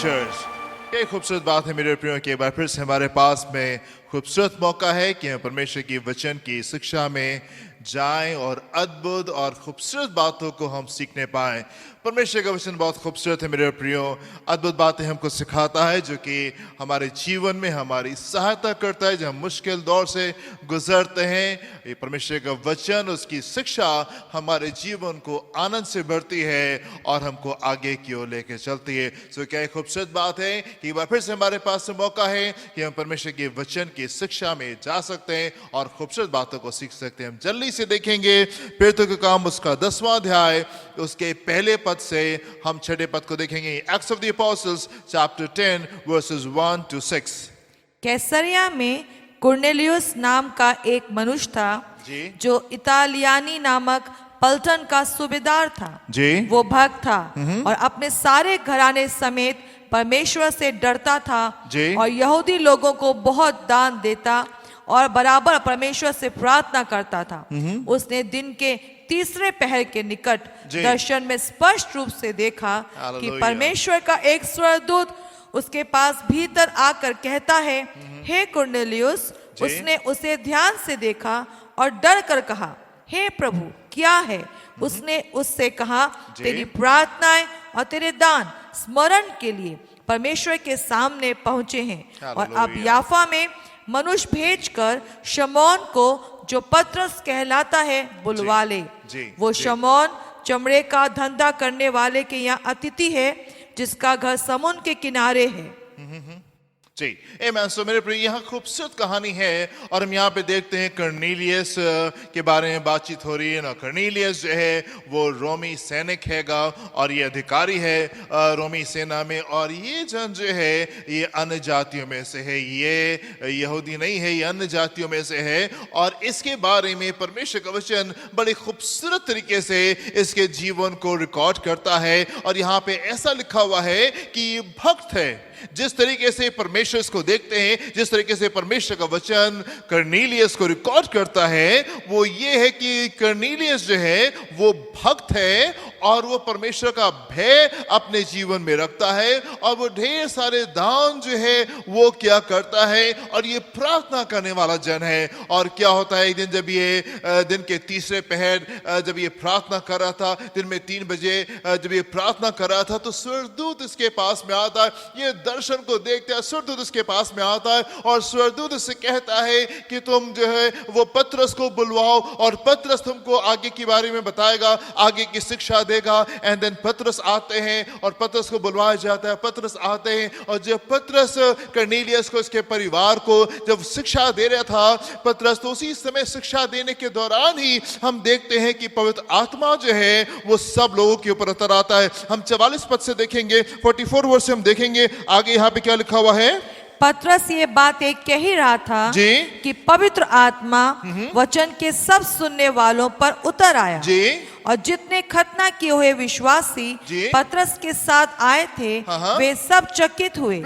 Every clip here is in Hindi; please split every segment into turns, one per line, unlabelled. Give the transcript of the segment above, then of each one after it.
church. क्या खूबसूरत बात है मेरे प्रियो कि एक बार फिर से हमारे पास में खूबसूरत मौका है कि हम परमेश्वर की वचन की शिक्षा में जाएं और अद्भुत और खूबसूरत बातों को हम सीखने पाएं। परमेश्वर का वचन बहुत खूबसूरत है मेरे प्रियो, अद्भुत बातें हमको सिखाता है जो कि हमारे जीवन में हमारी सहायता करता है जब हम मुश्किल दौर से गुजरते हैं। ये परमेश्वर का वचन, उसकी शिक्षा हमारे जीवन को आनंद से भरती है और हमको आगे की ओर लेकर चलती है। सो क्या खूबसूरत बात है कि एक बार फिर से हमारे पास मौका है कि हम परमेश्वर के वचन की शिक्षा में जा सकते हैं और खूबसूरत बातों को सीख सकते हैं। हम जल्दी से देखेंगे पेतरों के काम उसका 10वां अध्याय, उसके पहले पद से हम 6ठे पद को देखेंगे। Acts of the Apostles chapter 10 verses 1 to 6।
कैसरिया में कुरनेलियुस नाम का एक मनुष्य था जो इतालियानी नामक पलटन का सूबेदार था
जी।
वो भक्त था और अपने सारे घराने समेत परमेश्वर से डरता था
जी।
और यहूदी लोगों को बहुत दान देता और बराबर परमेश्वर से प्रार्थना करता था। उसने दिन के तीसरे पहर के निकट दर्शन में स्पष्ट रूप से देखा कि परमेश्वर का एक स्वर्गदूत उसके पास भीतर आकर कहता है, हे कुरनेलियुस। उसने उसे ध्यान से देखा और डर कर कहा, हे प्रभु क्या है? उसने उससे कहा, तेरी प्रार्थनाएं और तेरे दान स्मरण के लिए परमेश्वर के सामने पहुंचे हैं और अब याफा में मनुष्य भेजकर शमौन को जो पतरस कहलाता है बुलवा ले। वो शमौन चमड़े का धंधा करने वाले के यहाँ अतिथि है जिसका घर समुद्र के किनारे है।
जी आमेन। सो मेरे प्रिय यहाँ खूबसूरत कहानी है और हम यहाँ पे देखते हैं कर्नेलियस के बारे में बातचीत हो रही है ना। कर्नेलियस जो है वो रोमी सैनिक हैगा और ये अधिकारी है रोमी सेना में, और ये जन जो है ये अन्य जातियों में से है, ये यहूदी नहीं है, ये अन्य जातियों में से है। और इसके बारे में परमेश्वर का वचन बड़ी खूबसूरत तरीके से इसके जीवन को रिकॉर्ड करता है और यहाँ पे ऐसा लिखा हुआ है कि ये भक्त है। जिस तरीके से परमेश्वर इसको देखते हैं, जिस तरीके से परमेश्वर का वचन कर्नेलियस को रिकॉर्ड करता है, वो ये है कि कर्नेलियस जो है वो भक्त है और वो परमेश्वर का भय अपने जीवन में रखता है और वो ढेर सारे दान जो है वो क्या करता है और ये प्रार्थना करने वाला जन है। और क्या होता है, एक दिन जब ये दिन के तीसरे पहर जब ये प्रार्थना कर रहा था, दिन में 3 बजे जब ये प्रार्थना कर रहा था, तो स्वर्गदूत इसके पास में आता है। ये दर्शन को देखते हैं, स्वर्गदूत इसके पास में आता है और स्वर्गदूत इससे कहता है कि तुम जो है वो पतरस को बुलवाओ और पतरस तुमको आगे के बारे में बताएगा, आगे की शिक्षा देगा। एंड देन पतरस आते हैं और पतरस को बुलवाया जाता है। पतरस आते हैं और जब पतरस कर्नेलियस को, इसके परिवार को जब शिक्षा दे रहा था पतरस, तो उसी समय शिक्षा देने के दौरान ही हम देखते हैं कि पवित्र आत्मा जो है वो सब लोगों के ऊपर उतर आता है। हम 44 पद से देखेंगे, 44 वर्ष से हम देखेंगे आगे यहाँ पे क्या लिखा हुआ है।
पतरस ये बात एक कह ही रहा था कि पवित्र आत्मा वचन के सब सुनने वालों पर उतर आया और जितने खतना किए हुए विश्वासी पतरस के साथ आए थे वे सब चकित हुए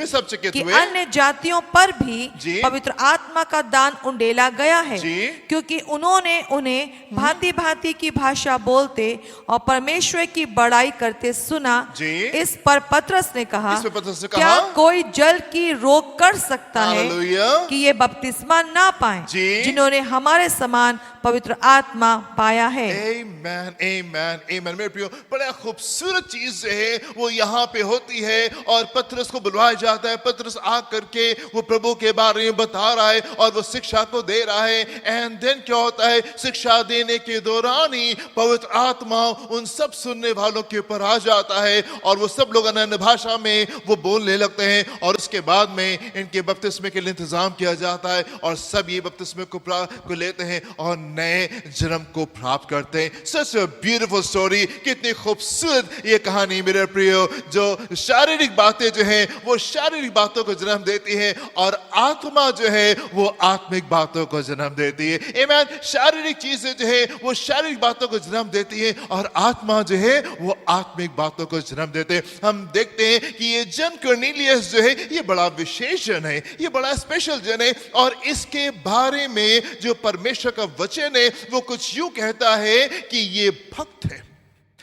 कि अन्य जातियों पर भी पवित्र आत्मा का दान उंडेला गया है, क्योंकि उन्होंने उन्हें भांति भांति की भाषा बोलते और परमेश्वर की बड़ाई करते सुना। इस पर पतरस ने कहा, क्या कोई जल की रोक कर सकता है कि ये बपतिस्मा ना पाए जिन्होंने हमारे समान पवित्र आत्मा पाया है।
आमेन, आमेन, आमेन। मेरे प्रियो, बड़ा खूबसूरत चीज है वो यहाँ पे होती है और पतरस को बुलवाया जाता है। पतरस आ करके वो प्रभु के बारे में बता रहा है और वो शिक्षा को दे रहा है। एंड देन क्या होता है, शिक्षा देने के दौरान ही पवित्र आत्मा उन सब सुनने वालों के ऊपर आ जाता है और वो सब लोग अन्य भाषा में वो बोलने लगते हैं और उसके बाद में इनके बपतिस्मे के लिए इंतजाम किया जाता है और सब ये बपतिस्मे को लेते हैं और नए जन्म को प्राप्त करते हैं। सच ब्यूटीफुल स्टोरी, कितनी खूबसूरत ये कहानी मेरे प्रियो, जो शारीरिक बातें जो हैं वो शारीरिक बातों को जन्म देती है और आत्मा जो है वो आत्मिक बातों को जन्म देती है। आमीन। शारीरिक चीजें जो है वो शारीरिक बातों को जन्म देती है और आत्मा जो है वो आत्मिक बातों को जन्म देते हैं। हम देखते हैं कि ये जन कर्नेलियस जो है ये बड़ा विशेष जन है, ये बड़ा स्पेशल जन है और इसके बारे में जो परमेश्वर का वचन है वो कुछ यूं कहता है कि ये भक्त है।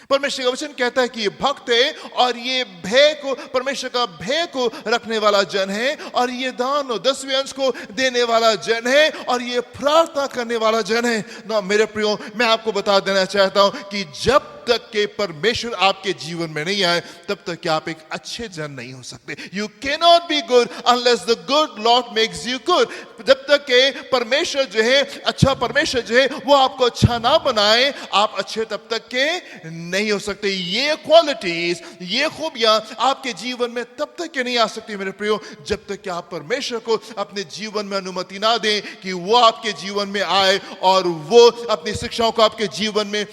परमेश्वर का वचन कहता है कि ये भक्त है और ये भय को, परमेश्वर का भय को रखने वाला जन है, और ये दान और 10वें अंश को देने वाला जन है, और ये प्रार्थना करने वाला जन है ना। मेरे प्रियो, मैं आपको बता देना चाहता हूं कि जब तक के परमेश्वर आपके जीवन में नहीं आए तब तक कि आप एक अच्छे जन नहीं हो सकते। You can not be good unless the good Lord makes you good. जब तक के परमेश्वर जो है, अच्छा परमेश्वर जो है, वो आपको अच्छा ना बनाए, आप अच्छे तब तक के नहीं हो सकते। ये क्वालिटीज, ये खूबियां आपके जीवन में तब तक के नहीं आ सकती मेरे प्रियो, जब तक कि आप परमेश्वर को अपने जीवन में अनुमति ना दें कि वो आपके जीवन में आए और वो अपनी शिक्षाओं को आपके जीवन में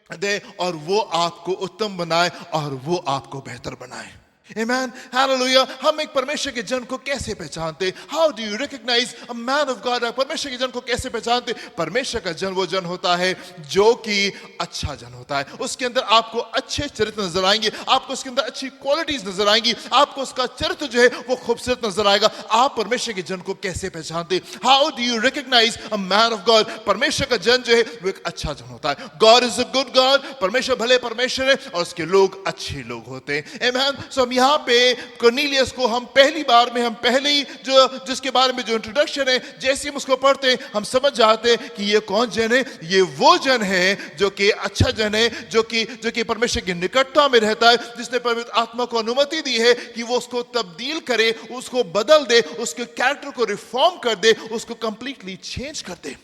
दे, और वो आपको उत्तम बनाए और वो आपको बेहतर बनाए। Amen. Hallelujah. हम एक परमेश्वर के जन को कैसे पहचानते? How do you recognize a man of God? परमेश्वर के जन को कैसे पहचानते? परमेश्वर का जन वो जन होता है जो कि अच्छा जन होता है। उसके अंदर आपको अच्छे चरित्र नजर आएंगे, आपको उसके अंदर अच्छी क्वालिटीज नजर आएंगी, आपको उसका चरित्र जो है वो खूबसूरत नजर आएगा। आप परमेश्वर के जन को कैसे पहचानते? How do you recognize a man of God? परमेश्वर का जन जो है वो एक अच्छा जन होता है। God is a good God. परमेश्वर भले परमेश्वर है और उसके लोग अच्छे लोग होते हैं। Amen. So यहाँ पे कर्नेलियस को हम पहली बार में, हम पहले ही जो जिसके बारे में जो इंट्रोडक्शन है, जैसे हम उसको पढ़ते हैं हम समझ जाते हैं कि ये कौन जन है। ये वो जन है जो कि अच्छा जन है, जो कि परमेश्वर की निकटता में रहता है, जिसने पवित्र आत्मा को अनुमति दी है कि वो उसको तब्दील करे, उसको बदल दे, उसके कैरेक्टर को रिफॉर्म कर दे, उसको कंप्लीटली चेंज कर दे।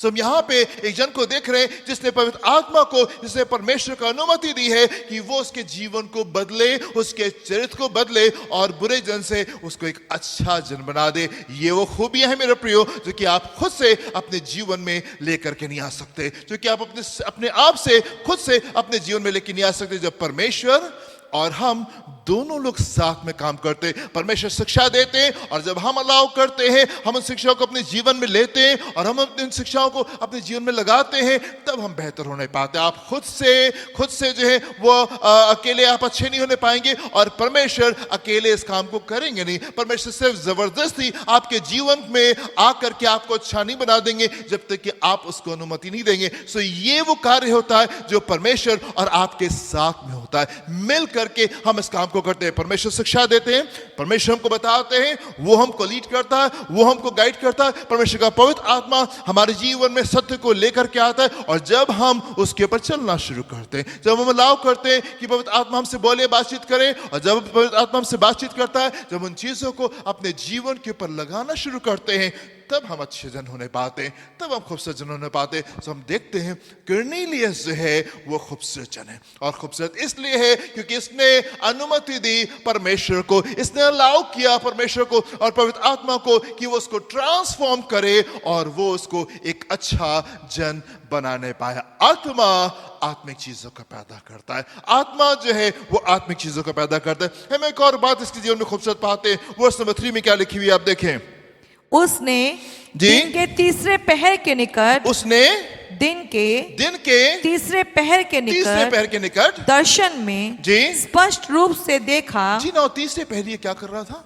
तो हम यहाँ पे एक जन को देख रहे हैं जिसने पवित्र आत्मा को, जिसने परमेश्वर को अनुमति दी है कि वो उसके जीवन को बदले, उसके चरित्र को बदले और बुरे जन से उसको एक अच्छा जन बना दे। ये वो खूबियां हैं मेरे प्रियो जो कि आप खुद से अपने जीवन में लेकर के नहीं आ सकते, जो कि आप अपने आप से खुद से अपने जीवन में लेकर नहीं आ सकते। जब परमेश्वर और हम दोनों लोग साथ में काम करते हैं, परमेश्वर शिक्षा देते हैं और जब हम अलाउ करते हैं, हम उन शिक्षाओं को अपने जीवन में लेते हैं और हम उन शिक्षाओं को अपने जीवन में लगाते हैं, तब हम बेहतर होने पाते हैं। आप खुद से जो है वो अकेले आप अच्छे नहीं होने पाएंगे और परमेश्वर अकेले इस काम को करेंगे नहीं। परमेश्वर सिर्फ जबरदस्ती आपके जीवन में आकर के आपको अच्छा नहीं बना देंगे जब तक कि आप उसको अनुमति नहीं देंगे। सो ये वो कार्य होता है जो परमेश्वर और आपके साथ में होता है, मिलकर करके हम इस काम को करते हैं। परमेश्वर शिक्षा देते हैं, परमेश्वर हमको बताते हैं, वो हमको लीड करता है, वो हमको गाइड करता है। परमेश्वर का पवित्र आत्मा हमारे जीवन में सत्य को लेकर के आता है और जब हम उसके ऊपर चलना शुरू करते हैं, जब हम अलाउ करते हैं कि पवित्र आत्मा हमसे बोले, बातचीत करे, और जब पवित्र आत्मा हमसे बातचीत करता है, जब उन चीजों को अपने जीवन के ऊपर लगाना शुरू करते हैं, तब हम अच्छे जन होने पाते हैं, तब हम खूबसूरत जन होने पाते हैं। तो हम देखते हैं कर्नेलियस जो है वो खूबसूरत जन है, और खूबसूरत इसलिए है क्योंकि इसने अनुमति दी परमेश्वर को, इसने अलाउ किया परमेश्वर को और पवित्र आत्मा को कि वो उसको ट्रांसफॉर्म करे और वो उसको एक अच्छा जन बनाने पाया। आत्मा आत्मिक चीजों को पैदा करता है, आत्मा जो है वो आत्मिक चीजों को पैदा करता है। हम एक और बात इसके जीवन में खूबसूरत पाते हैं, वर्स नंबर 3 में क्या लिखी हुई आप देखें।
उसने दिन के तीसरे पहर के निकट,
उसने
दिन के तीसरे पहर के निकट दर्शन में
जी
स्पष्ट रूप से देखा।
जी ना, तीसरे पहर ये क्या कर रहा था?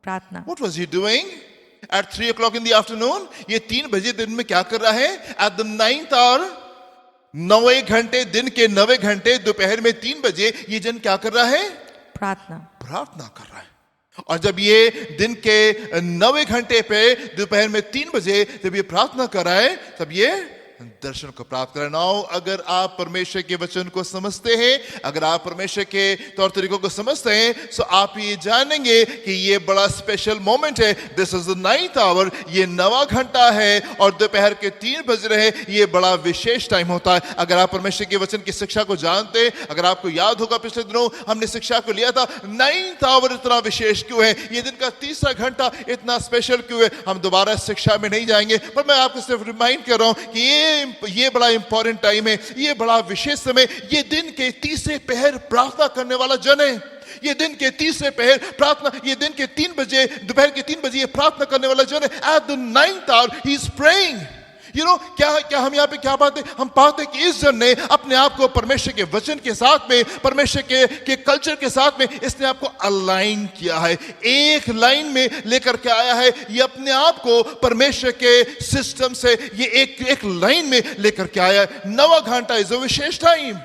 प्रार्थना।
What was he doing at 3 o'clock in the afternoon? ये 3 बजे दिन में क्या कर रहा है? At the 9th hour, 9 घंटे, दिन के 9 घंटे, दोपहर में 3 बजे ये जन क्या कर रहा है? प्रार्थना कर रहा है। और जब ये दिन के 9 घंटे पे दोपहर में 3 बजे जब ये प्रार्थना कर रहा है, तब ये दर्शन को प्राप्त करें। नाउ अगर आप परमेश्वर के वचन को समझते हैं, अगर आप परमेश्वर के तौर तरीकों को समझते हैं, तो आप ये जानेंगे कि ये बड़ा स्पेशल मोमेंट है। This is the 9th hour, ये 9वां घंटा है और दोपहर के 3 बज रहे हैं, ये बड़ा विशेष टाइम होता है। अगर आप परमेश्वर के वचन की शिक्षा को जानते हैं, अगर आपको याद होगा पिछले दिनों हमने शिक्षा को लिया था, 9th आवर इतना विशेष क्यों है, ये दिन का तीसरा घंटा इतना स्पेशल क्यों है, हम दोबारा शिक्षा में नहीं जाएंगे, पर मैं आपको सिर्फ रिमाइंड कर रहा हूं कि ये बड़ा इंपॉर्टेंट टाइम है, ये बड़ा विशेष समय। ये दिन के तीसरे पहर प्रार्थना करने वाला जन है, ये दिन के तीसरे पहर प्रार्थना, ये दिन के 3 बजे, दोपहर के 3 बजे ये प्रार्थना करने वाला जन है। At the 9th hour he is praying। You know, क्या हम यहाँ पे क्या पाते? हम पाते कि इस जन ने अपने आप को परमेश्वर के वचन के साथ में, परमेश्वर के कल्चर के साथ में इसने आपको अलाइन किया है, एक लाइन में लेकर के आया है। ये अपने आप को परमेश्वर के सिस्टम से ये एक लाइन में लेकर के आया है। 9वां घंटा इज अ विशेष टाइम।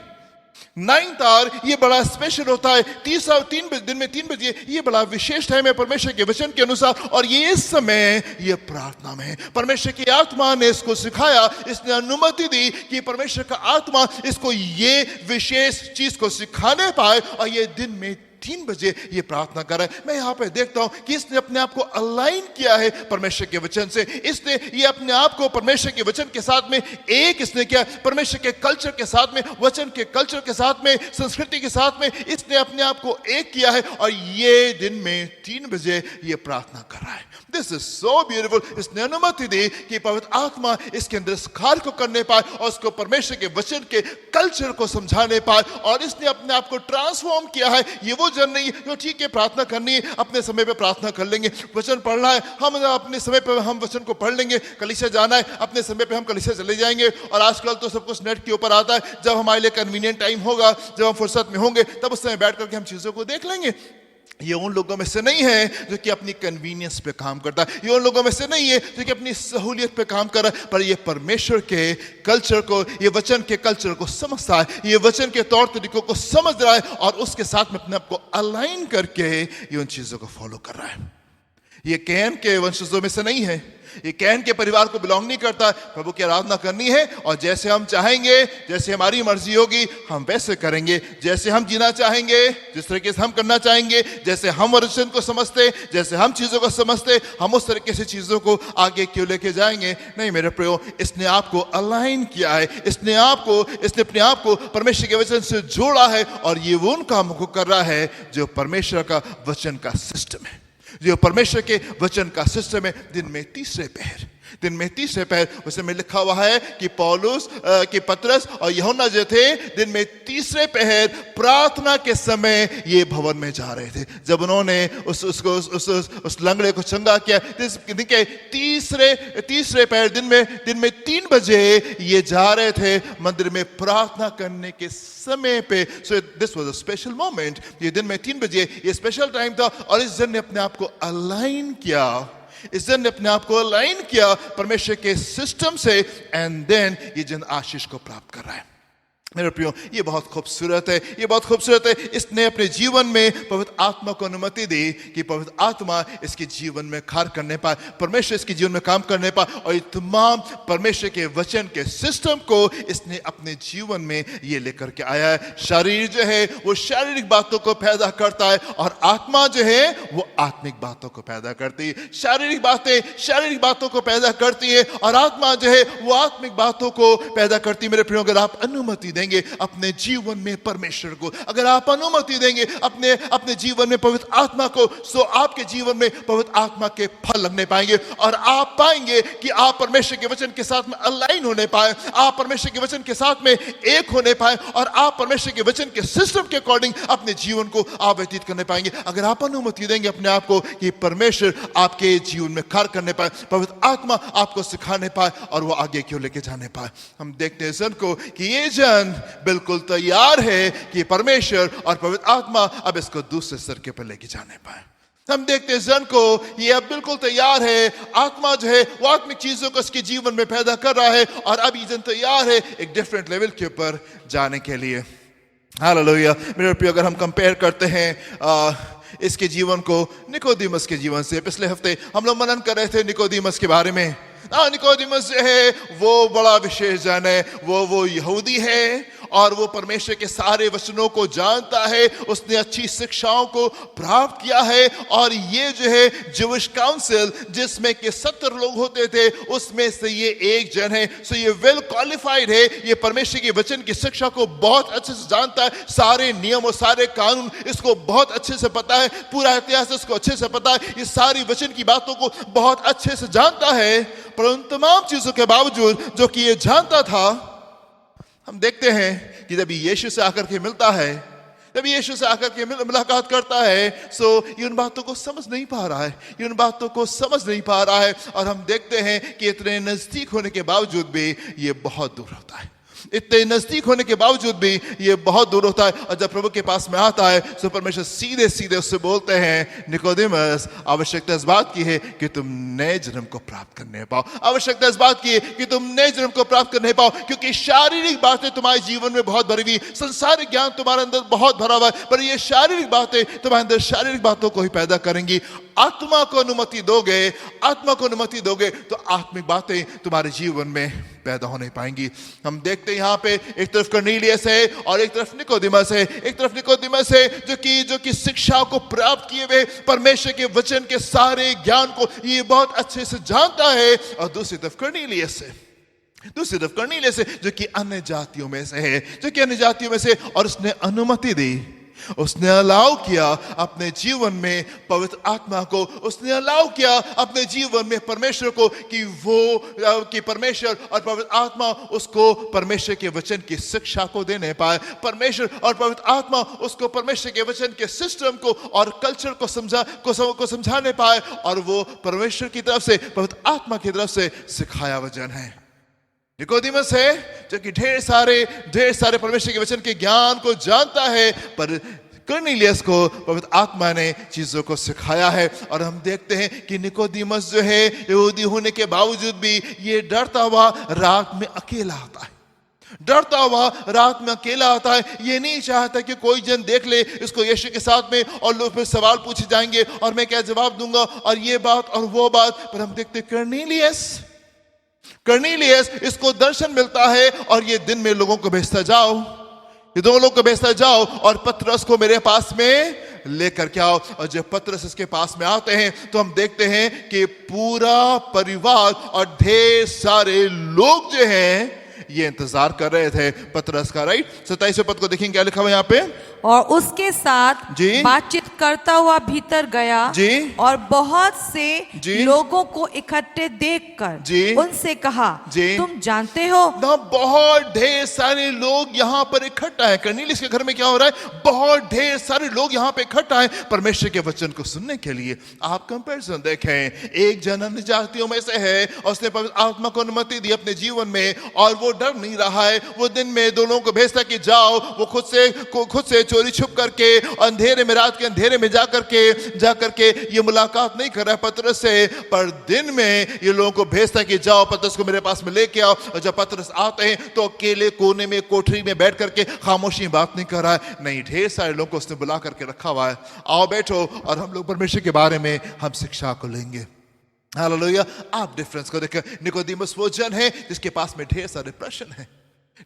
नाइन्थ आवर ये बड़ा स्पेशल होता है। दिन में 3 बजे ये बड़ा विशेष टाइम है परमेश्वर के वचन के अनुसार, और ये इस समय ये प्रार्थना में है। परमेश्वर की आत्मा ने इसको सिखाया, इसने अनुमति दी कि परमेश्वर का आत्मा इसको ये विशेष चीज को सिखाने पाए, और ये दिन में 3 बजे ये प्रार्थना कर रहा है। मैं यहाँ पे देखता हूं कि इसने अपने आप को अलाइन किया है परमेश्वर के वचन से। इसने ये अपने आप को परमेश्वर के वचन के साथ में एक इसने किया, परमेश्वर के कल्चर के साथ में, वचन के कल्चर के साथ में, संस्कृति के साथ में इसने अपने आप को एक किया है, और ये दिन में 3 बजे ये प्रार्थना कर रहा है। This is so beautiful. इसने अनुमति दी कि पवित्र आत्मा इसके अंदर इस कार्य को करने पाए और उसको परमेश्वर के वचन के कल्चर को समझाने पाए, और इसने अपने आप को ट्रांसफॉर्म किया है। ये वो जन नहीं जो ठीक है प्रार्थना करनी है, अपने समय पे प्रार्थना कर लेंगे, वचन पढ़ना है हम अपने समय पे हम वचन को पढ़ लेंगे, कलीसिया जाना है अपने समय पे हम कलीसिया चले जाएंगे, और आजकल तो सब कुछ नेट के ऊपर आता है। जब हमारे लिए कन्वीनियंट टाइम होगा, जब हम फुर्सत में होंगे, तब उस समय बैठ करके हम चीजों को देख लेंगे। ये उन लोगों में से नहीं है जो कि अपनी कन्वीनियंस पे काम करता है, ये उन लोगों में से नहीं है जो कि अपनी सहूलियत पे काम कर रहा है, पर ये परमेश्वर के कल्चर को, ये वचन के कल्चर को समझता है, ये वचन के तौर तरीकों को समझ रहा है, और उसके साथ में अपने आप को अलाइन करके ये उन चीजों को फॉलो कर रहा है। ये कैन के वंशजों में से नहीं है, ये कैन के परिवार को बिलोंग नहीं करता। प्रभु की आराधना करनी है, और जैसे हम चाहेंगे, जैसे हमारी मर्जी होगी हम वैसे करेंगे, जैसे हम जीना चाहेंगे, जिस तरीके से हम करना चाहेंगे, जैसे हम वचन को समझते, जैसे हम चीजों को समझते, हम उस तरीके से चीजों को आगे क्यों लेके जाएंगे। नहीं मेरे प्रियो, इसने आपको अलाइन किया है, इसने अपने आप को परमेश्वर के वचन से जोड़ा है, और ये वो उन कामों को कर रहा है जो परमेश्वर का वचन का सिस्टम है, जो परमेश्वर के वचन का सिस्टम है। दिन में तीसरे पहर उसमें लिखा हुआ है कि पौलुस कि पतरस और यूहन्ना जो थे दिन में तीसरे पहर प्रार्थना के समय ये भवन में जा रहे थे। जब उन्होंने उस लंगड़े को चंगा किया, देखिए तीसरे पहर दिन में 3 बजे ये जा रहे थे मंदिर में प्रार्थना करने के समय पे। So this was a special moment. ये दिन में 3 बजे ये स्पेशल टाइम था, और इस जन ने अपने आप को अलाइन किया, इस जन ने अपने आप को अलाइन किया परमेश्वर के सिस्टम से, एंड देन ये जन आशीष को प्राप्त कर रहा है। मेरे प्रियो, ये बहुत खूबसूरत है, ये बहुत खूबसूरत है। इसने अपने जीवन में पवित्र आत्मा को अनुमति दी कि पवित्र आत्मा इसके जीवन में कार्य करने पाए, परमेश्वर इसके जीवन में काम करने पाए, और ये तमाम परमेश्वर के वचन के सिस्टम को इसने अपने जीवन में ये लेकर के आया है। शरीर जो है वो शारीरिक बातों को पैदा करता है, और आत्मा जो है वो आत्मिक बातों को पैदा करती है। शारीरिक बातों को पैदा करती है, और आत्मा जो है वो आत्मिक बातों को पैदा करती है। मेरे प्रियो, अगर आप अनुमति देंगे अपने जीवन में परमेश्वर को, अगर आप अनुमति देंगे अपने जीवन में पवित्र आत्मा को, तो आपके जीवन में पवित्र आत्मा के फल लगने पाएंगे, और आप पाएंगे कि आप परमेश्वर के वचन के साथ में अलाइन होने पाए, आप परमेश्वर के वचन के साथ में एक होने पाए, और आप परमेश्वर के वचन के सिस्टम के अकॉर्डिंग अपने जीवन को आप व्यतीत करने पाएंगे। अगर आप अनुमति देंगे अपने आप को कि परमेश्वर आपके जीवन में कार्य करने पाए, पवित्र आत्मा आपको सिखाने पाए, और वो आगे क्यों लेके जाने पाए। हम देखते हैं जन को कि ये जन बिल्कुल तैयार है कि परमेश्वर और पवित्र आत्मा अब इसको दूसरे स्तर के पर लेके जाने पाए। हम देखते हैं जन को ये अब बिल्कुल तैयार है, आत्मा जो है वो आत्मिक चीजों को इसके जीवन में पैदा कर रहा है, और अब ये जन तैयार है एक डिफरेंट लेवल के ऊपर जाने के लिए। हालेलुया। मेरे प्रिय, अगर हम कंपेयर करते हैं इसके जीवन को निकोदेमुस के जीवन से, पिछले हफ्ते हम लोग मनन कर रहे थे निकोदेमुस के बारे में। निकोदेमुस जो है वो बड़ा विशेष जन है, वो यहूदी है, और वो परमेश्वर के सारे वचनों को जानता है, उसने अच्छी शिक्षाओं को प्राप्त किया है, और ये जो है ज्यूइश काउंसिल जिसमें के 70 लोग होते थे, उसमें से ये एक जन है। सो ये वेल क्वालिफाइड है, ये परमेश्वर के वचन की शिक्षा को बहुत अच्छे से जानता है, सारे नियम और सारे कानून इसको बहुत अच्छे से पता है, पूरा इतिहास इसको अच्छे से पता है, ये सारी वचन की बातों को बहुत अच्छे से जानता है। पर उन तमाम चीजों के बावजूद जो कि ये जानता था, हम देखते हैं कि जब यीशु से आकर के मिलता है, जब यीशु से आकर के मुलाकात करता है, सो ये उन बातों को समझ नहीं पा रहा है, ये उन बातों को समझ नहीं पा रहा है। और हम देखते हैं कि इतने नजदीक होने के बावजूद भी ये बहुत दूर होता है, इतने नजदीक होने के बावजूद भी ये बहुत दूर होता है। और जब प्रभु के पास में आता है तो परमेश्वर सीधे सीधे उससे बोलते हैं, निकोदेमस, आवश्यकता इस बात की है कि तुम नए जन्म को प्राप्त करने पाओ। आवश्यकता इस बात की है कि तुम नए जन्म को प्राप्त करने पाओ, क्योंकि शारीरिक बातें तुम्हारे जीवन में बहुत भरी हुई, संसारिक ज्ञान तुम्हारे अंदर बहुत भरा हुआ है, पर ये शारीरिक बातें तुम्हारे अंदर शारीरिक बातों को ही पैदा करेंगी। आत्मा को अनुमति दोगे, आत्मा को अनुमति दोगे तो आत्मिक बातें तुम्हारे जीवन में पैदा होने पाएंगी। हम देखते हैं यहाँ पे एक तरफ कर्नेलियस है और एक तरफ निकोदेमस है। एक तरफ निकोदेमस है जो कि शिक्षा को प्राप्त किए हुए, परमेश्वर के वचन के सारे ज्ञान को ये बहुत अच्छे से जानता है, और दूसरी तरफ कर्नेलियस है। दूसरी तरफ कर्नेलियस है जो कि अन्य जातियों में से है, जो कि अन्य जातियों में से, और उसने अनुमति दी, उसने अलाउ किया अपने जीवन में पवित्र आत्मा को, उसने अलाउ किया अपने जीवन में परमेश्वर को कि परमेश्वर और पवित्र आत्मा उसको परमेश्वर के वचन की शिक्षा को देने पाए। परमेश्वर और पवित्र आत्मा उसको परमेश्वर के वचन के सिस्टम को और कल्चर को समझाने पाए, और वो परमेश्वर की तरफ से, पवित्र आत्मा की तरफ से सिखाया वचन है। निकोदेमस है जो कि ढेर सारे परमेश्वर के वचन के ज्ञान को जानता है, पर कर्नेलियस को पवित्र आत्मा ने चीजों को सिखाया है। और हम देखते हैं कि निकोदेमस जो है यहूदी होने के बावजूद भी ये डरता हुआ रात में अकेला आता है, डरता हुआ रात में अकेला आता है। ये नहीं चाहता कि कोई जन देख ले इसको यीशु के साथ में, और लोग फिर सवाल पूछे जाएंगे और मैं क्या जवाब दूंगा, और ये बात और वो बात। पर हम देखते कर्नेलियस इसको दर्शन मिलता है, और ये दिन में लोगों को भेजता जाओ, ये दोनों लोग को भेजता जाओ और पतरस को मेरे पास में लेकर के आओ। और जब पतरस इसके पास में आते हैं तो हम देखते हैं कि पूरा परिवार और ढेर सारे लोग जो हैं ये इंतजार कर रहे थे पतरस का। राइट, 27वें पद को देखेंगे क्या लिखा हुआ यहाँ पे।
और उसके साथ
जी
बातचीत करता हुआ भीतर गया
जी
और बहुत से
जी
लोगों को इकट्ठे देखकर
जी
उनसे कहा,
जी
तुम जानते हो।
ना बहुत ढेर सारे लोग यहाँ पर इकट्ठा है। कर्नेलियस के घर में क्या हो रहा है, बहुत ढेर सारे लोग यहाँ पे इकट्ठा है परमेश्वर के वचन को सुनने के लिए। आप कंपैरिजन देखें, एक जन अन्य जातियों में से है और उसने पवित्र आत्मा को अनुमति दी अपने जीवन में, और वो डर नहीं रहा है। वो दिन में दो लोगों को भेजता कि जाओ, वो खुद से चोरी छुप करके अंधेरे में, रात के अंधेरे में जा करके ये मुलाकात नहीं कर रहा है पतरस से, पर दिन में ये लोगों को भेजता कि जाओ पतरस को मेरे पास में लेके आओ। और जब पतरस आते हैं तो अकेले कोने में कोठरी में बैठ करके खामोशी बात नहीं कर रहा है, नहीं, ढेर सारे लोगों को उसने बुला करके रखा हुआ है, आओ बैठो और हम लोग परमेश्वर के बारे में हम शिक्षा को लेंगे। हालेलुया। आप डिफरेंस को देखकर, निकोदेमस वो जन है जिसके पास में ढेर सारे प्रश्न हैं,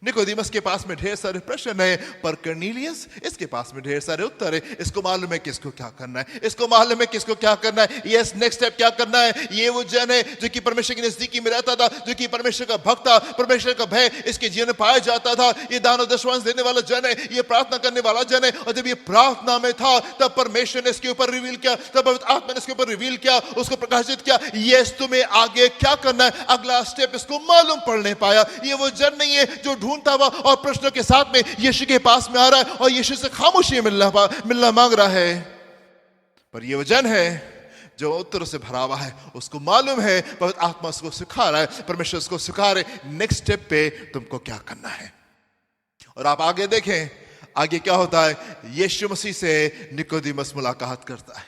निकोदेमस के पास में ढेर सारे प्रश्न है, पर कर्नेलियस इसके पास में ढेर सारे उत्तर है। इसको मालूम है किसको क्या करना है, इसको मालूम है किसको क्या करना है, यस नेक्स्ट स्टेप क्या करना है। ये वो जन है जो कि परमेश्वर की नजदीकी में रहता था, जो कि परमेश्वर का भक्त था, परमेश्वर का भय इसके जीवन में पाया जाता था। ये दान और दशवांश देने वाला जन है, ये प्रार्थना करने वाला जन है। और जब ये प्रार्थना में था तब परमेश्वर ने इसके ऊपर रिवील किया, तब पवित्र आत्मा ने इसके ऊपर रिवील किया, उसको प्रकाशित किया, यस तुम्हें आगे क्या करना है, अगला स्टेप इसको मालूम पड़ नहीं पाया। ये वो जन नहीं है जो ढूंढता हुआ और प्रश्नों के साथ में यीशु के पास में आ रहा है और यीशु से खामोशी मिलना मांग रहा है, पर ये वो जन है जो उत्तरों से भरा हुआ है। उसको मालूम है, पवित्र आत्मा उसको सिखा रहा है, परमेश्वर उसको सिखा रहे नेक्स्ट स्टेप पे तुमको क्या करना है। और आप आगे देखें, आगे क्या होता है। यीशु मसीह से निकोदेमस मुलाकात करता है,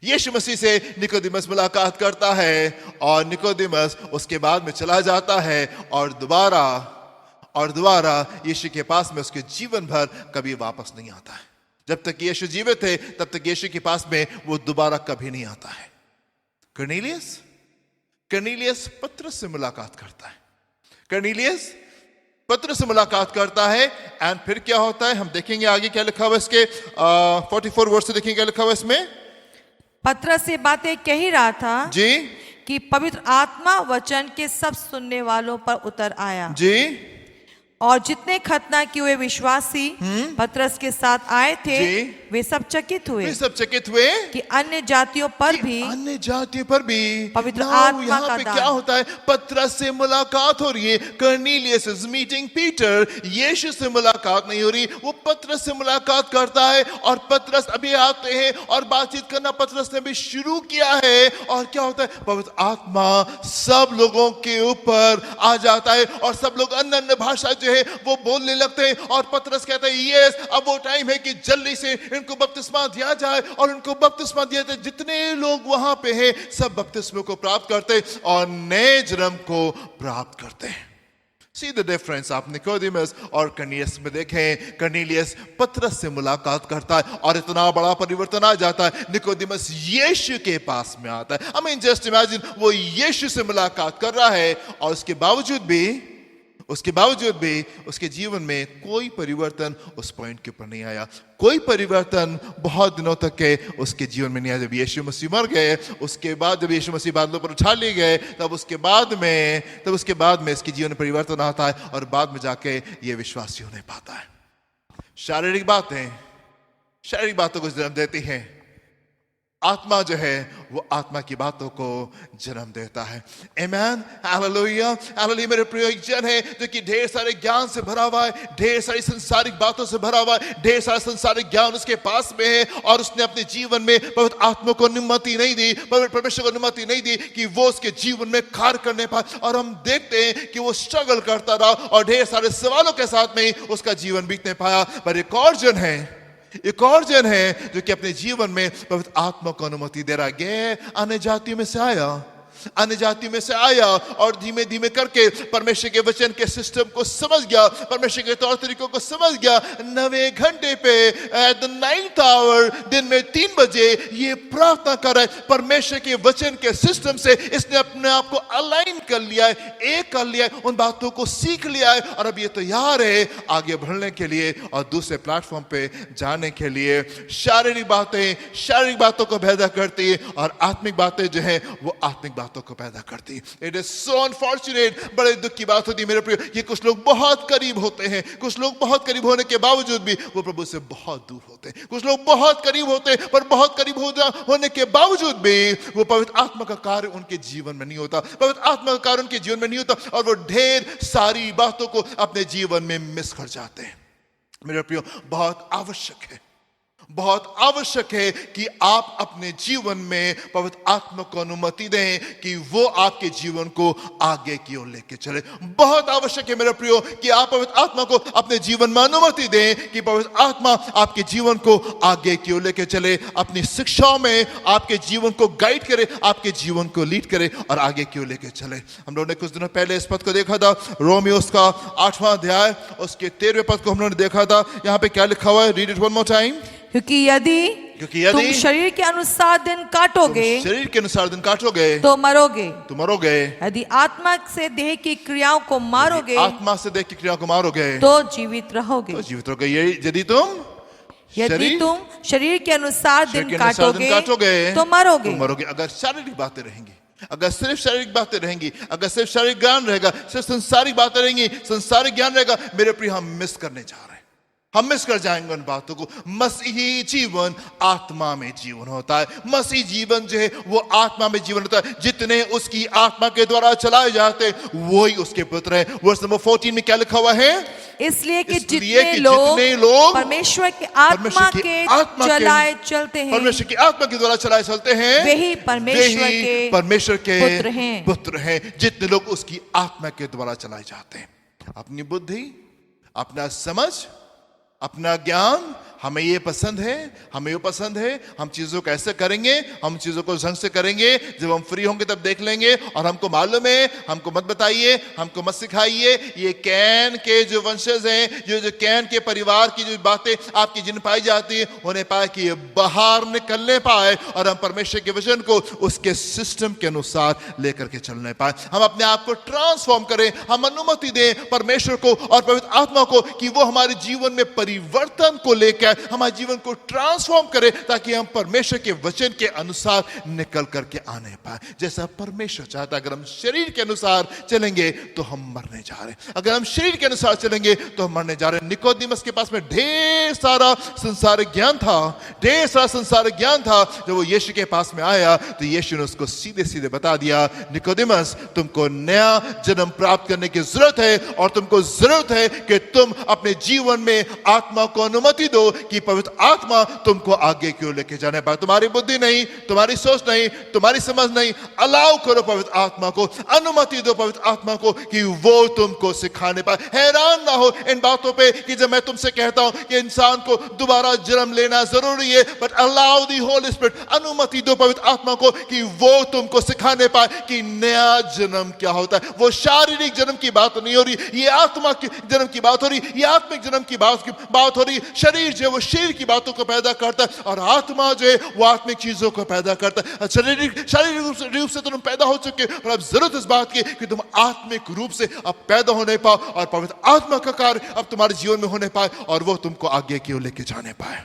यीशु मसीह से निकोदेमस मुलाकात करता है, और निकोदेमस उसके बाद में चला जाता है और दोबारा यीशु के पास में उसके जीवन भर कभी वापस नहीं आता है। जब तक यीशु जीवित है तब तक यीशु के पास में वो दोबारा कभी नहीं आता है। कर्नेलियस पतरस से मुलाकात करता है, कर्नेलियस पतरस से मुलाकात करता है, एंड फिर क्या होता है हम देखेंगे आगे क्या लिखा हुआ इसके 44 वर्ष से देखेंगे क्या लिखा हुआ इसमें।
पतरस से बातें कह ही रहा था
जी
कि पवित्र आत्मा वचन के सब सुनने वालों पर उतर आया
जी,
और जितने खतना किए हुए विश्वासी पतरस के साथ आए थे वे सब चकित हुए कि अन्य जातियों पर भी पवित्र आत्मा का दान।
क्या होता है, पतरस से मुलाकात हो रही है, कर्नेलियस इज मीटिंग पीटर, यीशु से मुलाकात नहीं हो रही, वो पतरस से मुलाकात करता है। और पतरस अभी आते हैं और बातचीत करना पतरस ने भी शुरू किया है, और क्या होता है, पवित्र आत्मा सब लोगों के ऊपर आ जाता है और सब लोग अन्य अन्य भाषा जो हैं वो बोलने लगते हैं और पतरस कहते हैं यस, अब वो टाइम है कि जल्दी से इनको बपतिस्मा दिया जाए। और इनको बपतिस्मा दिया जाए। जितने लोग वहां पे हैं सब बपतिस्मा को प्राप्त करते और नए जन्म को प्राप्त करते हैं। See the difference। आप निकोदेमस और कर्नेलियस में देखें, कर्नेलियस पतरस से मुलाकात करता है और इतना बड़ा परिवर्तन आ जाता है। निकोदेमस यीशु के पास में आता है। I mean just imagine, वो यीशु से मुलाकात कर रहा है और उसके बावजूद भी उसके जीवन में कोई परिवर्तन उस पॉइंट के ऊपर नहीं आया। कोई परिवर्तन बहुत दिनों तक के उसके जीवन में नहीं आया। जब यीशु मसीह मर गए, उसके बाद जब यीशु मसीह बादलों पर उठा लिए गए, तब उसके बाद में इसके जीवन में परिवर्तन आता है और बाद में जाके ये विश्वासी होने पाता है। शारीरिक बातों को जन्म देती हैं। आत्मा जो है वो आत्मा की बातों को जन्म देता है। आमेन, हालेलुया, हालेलुया। मेरे प्रिय जन है जो कि ढेर सारे ज्ञान से भरा हुआ है, ढेर सारी संसारिक बातों से भरा हुआ है, ढेर सारा संसारिक ज्ञान उसके पास में है और उसने अपने जीवन में पवित्र आत्मा को अनुमति नहीं दी, पवित्र परमेश्वर को अनुमति नहीं दी कि वो उसके जीवन में कार्य करने पाए। और हम देखते हैं कि वो स्ट्रगल करता रहा और ढेर सारे सवालों के साथ में उसका जीवन बीतने पाया। पर एक और जन है जो कि अपने जीवन में पवित्र आत्मा को अनुमति दे रहा है। अन्य जातियों में से आया और धीमे धीमे करके परमेश्वर के वचन के सिस्टम को समझ गया, परमेश्वर के तौर तरीकों को समझ गया। 9वें घंटे पे एट द 9th आवर, दिन में 3 बजे ये प्रार्थना कर रहा है। परमेश्वर के वचन के सिस्टम से इसने अपने आप को अलाइन कर लिया है, एक कर लिया है, उन बातों को सीख लिया है और अब ये तैयार है आगे बढ़ने के लिए और दूसरे प्लेटफॉर्म पे जाने के लिए। शारीरिक बातों को पैदा करती है और आत्मिक बातें जो है वो आत्मिक बातों को पैदा करती। इट इज सो अनफॉर्चुनेट, बड़े दुख की बात होती है मेरे प्रिय, ये कुछ लोग बहुत करीब होते हैं, कुछ लोग बहुत करीब होने के बावजूद भी वो प्रभु से बहुत दूर होते हैं। कुछ लोग बहुत करीब होते हैं पर बहुत करीब होने के बावजूद भी वो पवित्र आत्मा का कार्य उनके जीवन में नहीं होता, पवित्र आत्मा का कार्य उनके जीवन में नहीं होता और वो ढेर सारी बातों को अपने जीवन में मिस कर जाते हैं। मेरे प्रिय, बहुत आवश्यक है कि आप अपने जीवन में पवित्र आत्मा को अनुमति दें कि वो आपके जीवन को आगे की ओर लेके चले। बहुत आवश्यक है मेरे प्रियो कि आप पवित्र आत्मा को अपने जीवन में अनुमति दें कि पवित्र आत्मा आपके जीवन को आगे की ओर लेके चले, अपनी शिक्षाओं में आपके जीवन को गाइड करे, आपके जीवन को लीड करे और आगे की ओर लेके चले। हम लोगों ने कुछ दिनों पहले इस पद को देखा था, रोमियो उसका 8वां अध्याय उसके 13वें पद को हम लोगों ने देखा था। यहाँ पे क्या लिखा हुआ है? Read it one more time.
क्योंकि यदि तुम शरीर के अनुसार दिन काटोगे तो मरोगे। यदि आत्मा से देह की क्रियाओं को मारोगे तो जीवित रहोगे।
यदि तुम
शरीर के अनुसार दिन काटोगे तो मरोगे।
अगर शारीरिक बातें रहेंगी, अगर सिर्फ शारीरिक बातें रहेंगी, अगर सिर्फ शारीरिक ज्ञान रहेगा, सिर्फ संसारिक बातें रहेंगी, संसारिक ज्ञान रहेगा, मेरे प्रिय हम मिस करने जा रहे हैं, हम मिस कर जाएंगे उन बातों को। मसीही जीवन आत्मा में जीवन होता है। मसीही जीवन जो है वो आत्मा में जीवन होता है। जितने उसकी आत्मा के द्वारा चलाए जाते वही उसके पुत्र हैं। वर्स नंबर 14 में क्या लिखा हुआ है?
इसलिए कि जितने लोग परमेश्वर के आत्मा के चलाए चलते हैं,
परमेश्वर की आत्मा के द्वारा चलाए चलते हैं,
वही परमेश्वर के
पुत्र हैं। जितने लोग उसकी आत्मा के द्वारा चलाए जाते हैं। अपनी बुद्धि, अपना समझ, अपना ज्ञान, हमें ये पसंद है, हमें वो पसंद है, हम चीजों को ऐसे करेंगे, हम चीजों को ढंग से करेंगे, जब हम फ्री होंगे तब देख लेंगे। और हमको मालूम है, हमको मत बताइए, हमको मत सिखाइए। ये कैन के जो वंशज हैं, जो कैन के परिवार की जो बातें आपकी जिन पाई जाती है, उन्हें पाए कि ये बाहर निकलने पाए और हम परमेश्वर के वचन को उसके सिस्टम के अनुसार लेकर के चलने पाए। हम अपने आप को ट्रांसफॉर्म करें, हम अनुमति दें परमेश्वर को और पवित्र आत्मा को कि वो हमारे जीवन में परिवर्तन को लेकर हमारे जीवन को ट्रांसफॉर्म करे, ताकि हम परमेश्वर के वचन के अनुसार निकल करके आने पाए जैसा परमेश्वर चाहता है। अगर हम शरीर के अनुसार चलेंगे तो हम मरने जा रहे हैं। अगर हम शरीर के अनुसार चलेंगे तो हम मरने जा रहे हैं। निकोदेमस के पास में ढेर सारा संसारिक ज्ञान था। जब वो यीशु के पास में आया तो यीशु ने उसको सीधे सीधे बता दिया, निकोदेमस, तुमको नया जन्म प्राप्त करने की जरूरत है और तुमको जरूरत है कि तुम अपने जीवन में आत्मा को अनुमति दो कि पवित्र आत्मा तुमको आगे की ओर लेके जाने पाए। तुम्हारी बुद्धि नहीं, तुम्हारी सोच नहीं, तुम्हारी समझ नहीं, अलाउ करो पवित्र आत्मा को, अनुमति दो पवित्र आत्मा को कि वो तुमको सिखाने पाए। हैरान ना हो इन बातों पे कि जब मैं तुमसे कहता हूं कि इंसान को दोबारा जन्म लेना जरूरी है, but allow the Holi spirit, अनुमति दो पवित्र आत्मा को कि वो तुमको सिखाने पाए कि नया जन्म क्या होता है। वो शारीरिक जन्म की बात नहीं हो रही, ये आत्मा की जन्म की बात हो रही, ये आत्मिक जन्म की बात हो रही। शरीर जो है वो शरीर की बातों को पैदा करता है और आत्मा जो है वो आत्मिक चीजों को पैदा करता है। शारीरिक रूप से तुम पैदा हो चुके हो और अब जरूरत इस बात की कि तुम आत्मिक रूप से अब पैदा होने पाओ और पवित्र आत्मा का कार्य अब तुम्हारे जीवन में होने पाए और वो तुमको आगे की ओर लेके जाने पाए।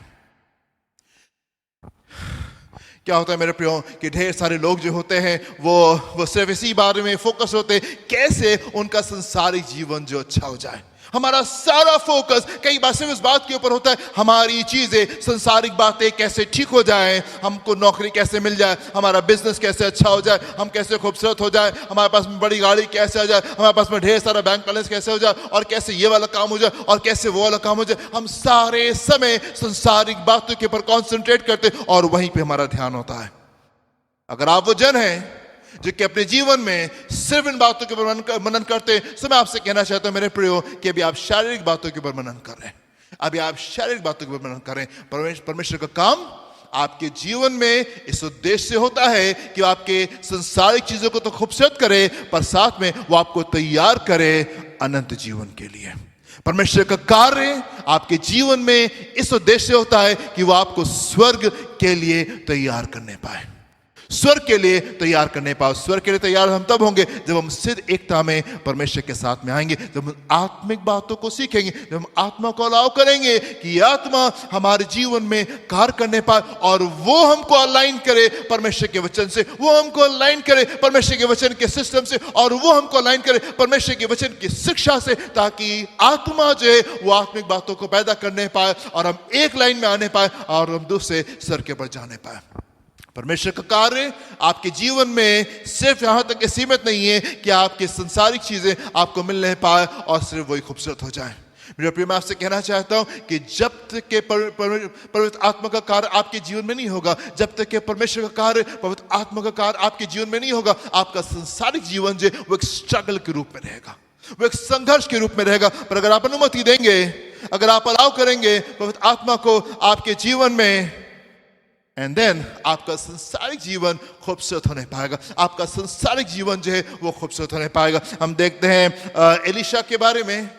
क्या होता है मेरे प्रियो कि ढेर सारे लोग जो होते हैं वो सिर्फ इसी बारे में फोकस होते हैं कैसे उनका संसारिक जीवन जो अच्छा हो जाए। हमारा सारा फोकस कई बार सिर्फ इस बात के ऊपर होता है हमारी चीजें, संसारिक बातें कैसे ठीक हो जाए, हमको नौकरी कैसे मिल जाए, हमारा बिजनेस कैसे अच्छा हो जाए, हम कैसे खूबसूरत हो जाए, हमारे पास में बड़ी गाड़ी कैसे आ जाए, हमारे पास में ढेर सारा बैंक बैलेंस कैसे हो जाए, और कैसे ये वाला काम हो जाए और कैसे वो वाला काम हो जाए। हम सारे समय संसारिक बातों के ऊपर कॉन्सेंट्रेट करते और वहीं पे हमारा ध्यान होता है। अगर आप वो जन हैं जो कि अपने जीवन में सिर्फ इन बातों के ऊपर मनन करते हैं, तो मैं आपसे कहना चाहता हूं मेरे प्रियो कि अभी आप शारीरिक बातों के ऊपर मनन कर रहे हैं, अभी आप शारीरिक बातों के ऊपर मनन कर रहे हैं। परमेश्वर का काम आपके जीवन में इस उद्देश्य से होता है कि आपके संसारिक चीजों को तो खूबसूरत करे, पर साथ में वो आपको तैयार करे अनंत जीवन के लिए। परमेश्वर का कार्य आपके जीवन में इस उद्देश्य से होता है कि वो आपको स्वर्ग के लिए तैयार करने पाए, स्वर्ग के लिए तैयार करने पाओ। स्वर्ग के लिए तैयार हम तब होंगे जब हम सिद्ध एकता में परमेश्वर के साथ में आएंगे, जब हम आत्मिक बातों को सीखेंगे, जब हम आत्मा को अलाउ करेंगे कि आत्मा हमारे जीवन में कार्य करने पाए और वो हमको अलाइन करे परमेश्वर के वचन से, वो हमको अलाइन करे परमेश्वर के वचन के सिस्टम से, और वो हमको अलाइन करे परमेश्वर के वचन की शिक्षा से, ताकि आत्मा जो है वो आत्मिक बातों को पैदा करने पाए और हम एक लाइन में आने पाए और हम दूसरे स्तर के पर जाने पाए। परमेश्वर का कार्य आपके जीवन में सिर्फ यहां तक सीमित नहीं है कि आपकी संसारिक चीजें आपको मिलने पाए और सिर्फ वही खूबसूरत हो जाए। मेरे प्रिय, मैं आपसे कहना चाहता हूं कि जब तक के पवित्र आत्मा का कार्य आपके जीवन में नहीं होगा, जब तक के परमेश्वर का कार्य, पवित्र आत्मा का कार्य आपके जीवन में नहीं होगा, आपका संसारिक जीवन जो वो एक स्ट्रगल के रूप में रहेगा, वो एक संघर्ष के रूप में रहेगा। पर अगर आप अनुमति देंगे, अगर आप अलाउ करेंगे पवित्र आत्मा को आपके जीवन में, एंड देन आपका संसारिक जीवन खूबसूरत होने पाएगा, आपका संसारिक जीवन जो है वो खूबसूरत होने पाएगा। हम देखते हैं एलिशा के बारे में।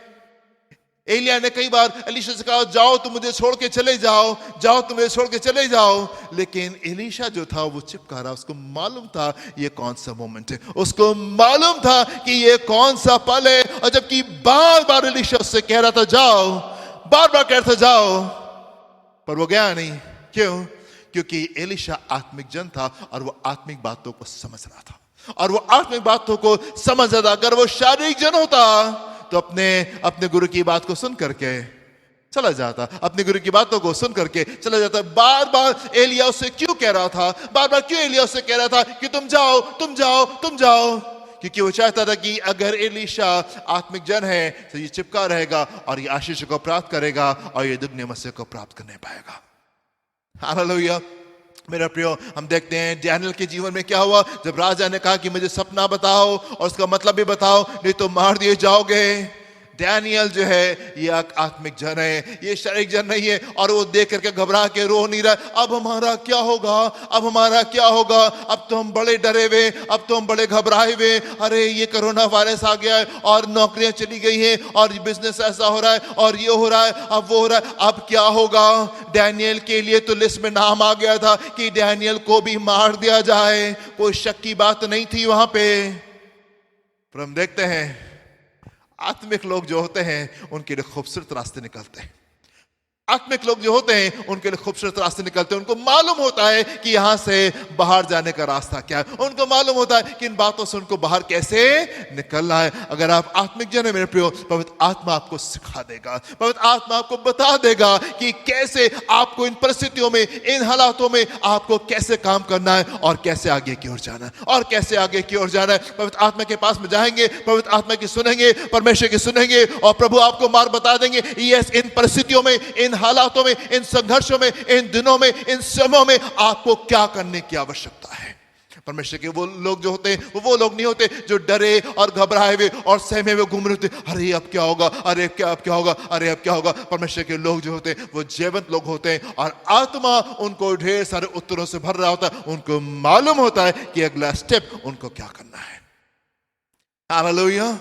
एलिया ने कई बार एलिशा से कहा जाओ तुम मुझे छोड़ के चले जाओ, जाओ तुम मुझे छोड़ के चले जाओ, लेकिन एलिशा जो था वो चिपका रहा। उसको मालूम था ये कौन सा मोमेंट है, उसको मालूम था कि ये कौन सा पल है। और जबकि बार बार एलिशा उससे कह रहा था जाओ, बार बार कह रहा था जाओ, पर वो गया नहीं। क्यों? क्योंकि एलिशा आत्मिक जन था और वो आत्मिक बातों को समझ रहा था, और वो आत्मिक बातों को समझ रहा था। अगर वो शारीरिक जन होता तो अपने गुरु की बात को सुन करके चला जाता, अपने गुरु की बातों को सुन करके चला जाता। बार बार एलिया उससे क्यों कह रहा था, बार बार क्यों एलिया उससे कह रहा था कि तुम जाओ तुम जाओ तुम जाओ? क्योंकि वो चाहता था कि अगर एलिशा आत्मिक जन है तो ये चिपका रहेगा और ये आशीष को प्राप्त करेगा और ये दुगने मसीह को प्राप्त करने पाएगा। हालेलुया। मेरा प्रियो, हम देखते हैं डैनियल के जीवन में क्या हुआ। जब राजा ने कहा कि मुझे सपना बताओ और उसका मतलब भी बताओ, नहीं तो मार दिए जाओगे। डैनियल जो है ये आत्मिक जन है, ये शारीरिक जन नहीं है। और वो देख करके घबरा के रो नहीं रहा, अब हमारा क्या होगा, अब हमारा क्या होगा, अब तो हम बड़े डरे हुए, अब तो हम बड़े घबराए हुए। अरे ये कोरोना वायरस आ गया है और नौकरियां चली गई हैं और बिजनेस ऐसा हो रहा है और ये हो रहा है, अब वो हो रहा है, अब क्या होगा। डैनियल के लिए तो लिस्ट में नाम आ गया था कि डैनियल को भी मार दिया जाए, कोई शक की बात नहीं थी वहां पे। पर हम देखते हैं आत्मिक लोग जो होते हैं उनके लिए खूबसूरत रास्ते निकलते हैं। आत्मिक लोग जो होते हैं उनके लिए खूबसूरत रास्ते निकलते हैं। उनको मालूम होता है कि यहां से बाहर जाने का रास्ता क्या है, उनको मालूम होता है कि इन बातों से उनको बाहर कैसे निकलना है। अगर आप आत्मिक जन है मेरे प्रियो, पवित्र आत्मा आपको सिखा देगा, पवित्र आत्मा आपको बता देगा कि कैसे आपको इन परिस्थितियों में, इन हालातों में आपको कैसे काम करना है और कैसे आगे की ओर जाना है, और कैसे आगे की ओर जाना है। पवित्र आत्मा के पास में जाएंगे, पवित्र आत्मा की सुनेंगे, परमेश्वर की सुनेंगे, और प्रभु आपको मार्ग बता देंगे। यस, इन परिस्थितियों में, इन हालातों में, इन संघर्षों में, इन दिनों में, इन समयों में आपको क्या करने की आवश्यकता है। परमेश्वर के वो लोग जो होते हैं वो लोग नहीं होते जो डरे और घबराए हुए और सहमे हुए घूम रहे होते, अरे अब क्या होगा, अरे अब क्या होगा, अरे अब क्या होगा। परमेश्वर के लोग जो होते हैं वो जीवंत लोग होते हैं और आत्मा उनको ढेर सारे उत्तरों से भर रहा होता है। उनको मालूम होता है कि अगला स्टेप उनको क्या करना है। Hallelujah,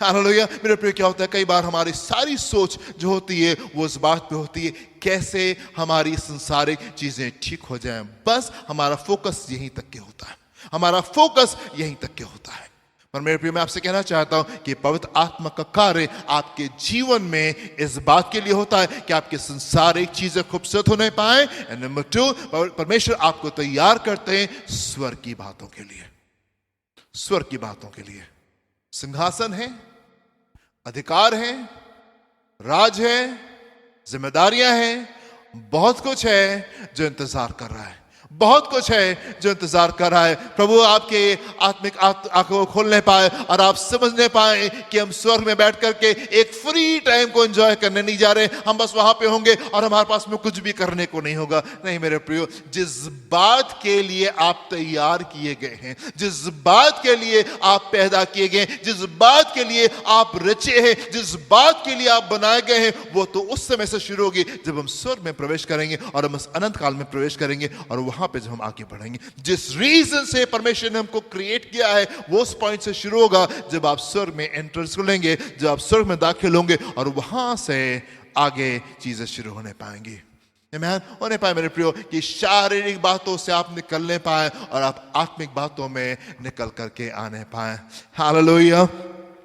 hallelujah. मेरे प्रिय, क्या होता है कई बार हमारी सारी सोच जो होती है वो इस बात पे होती है कैसे हमारी संसारिक चीजें ठीक हो जाएं। बस हमारा फोकस यहीं तक के होता है, हमारा फोकस यहीं तक के होता है। पर मेरे प्रिय, मैं आपसे कहना चाहता हूं कि पवित्र आत्मा का कार्य आपके जीवन में इस बात के लिए होता है कि आपके संसारिक चीजें खूबसूरत होने पाए। एंड नंबर 2, परमेश्वर आपको तैयार करते हैं स्वर्ग की बातों के लिए, स्वर्ग की बातों के लिए। सिंहासन है, अधिकार है, राज है, जिम्मेदारियां हैं, बहुत कुछ है जो इंतजार कर रहा है, बहुत कुछ है जो इंतजार कर रहा है। प्रभु आपके आत्मिक आंखों को खोलने पाए और आप समझने पाए कि हम स्वर्ग में बैठ करके एक फ्री टाइम को एंजॉय करने नहीं जा रहे, हम बस वहां पे होंगे और हमारे पास में कुछ भी करने को नहीं होगा। नहीं मेरे प्रियो, जिस बात के लिए आप तैयार किए गए हैं, जिस बात के लिए आप पैदा किए गए, जिस बात के लिए आप रचे हैं, जिस बात के लिए आप बनाए गए हैं, वो तो उस समय से शुरू होगी जब हम स्वर्ग में प्रवेश करेंगे और हम उस अनंत काल में प्रवेश करेंगे और वहां पे जब हम आगे बढ़ेंगे। जिस रीजन से परमेश्वर ने हमको क्रिएट किया है वो उस पॉइंट से शुरू होगा जब आप स्वर्ग में एंट्रेंस लेंगे, जब आप स्वर्ग में दाखिल होंगे और वहां से आगे चीजें शुरू होने पाएंगी। आमीन। होने पाए मेरे प्रियो कि शारीरिक बातों से आप निकलने पाए और आप आत्मिक बातों में निकल करके आने पाए। Hallelujah,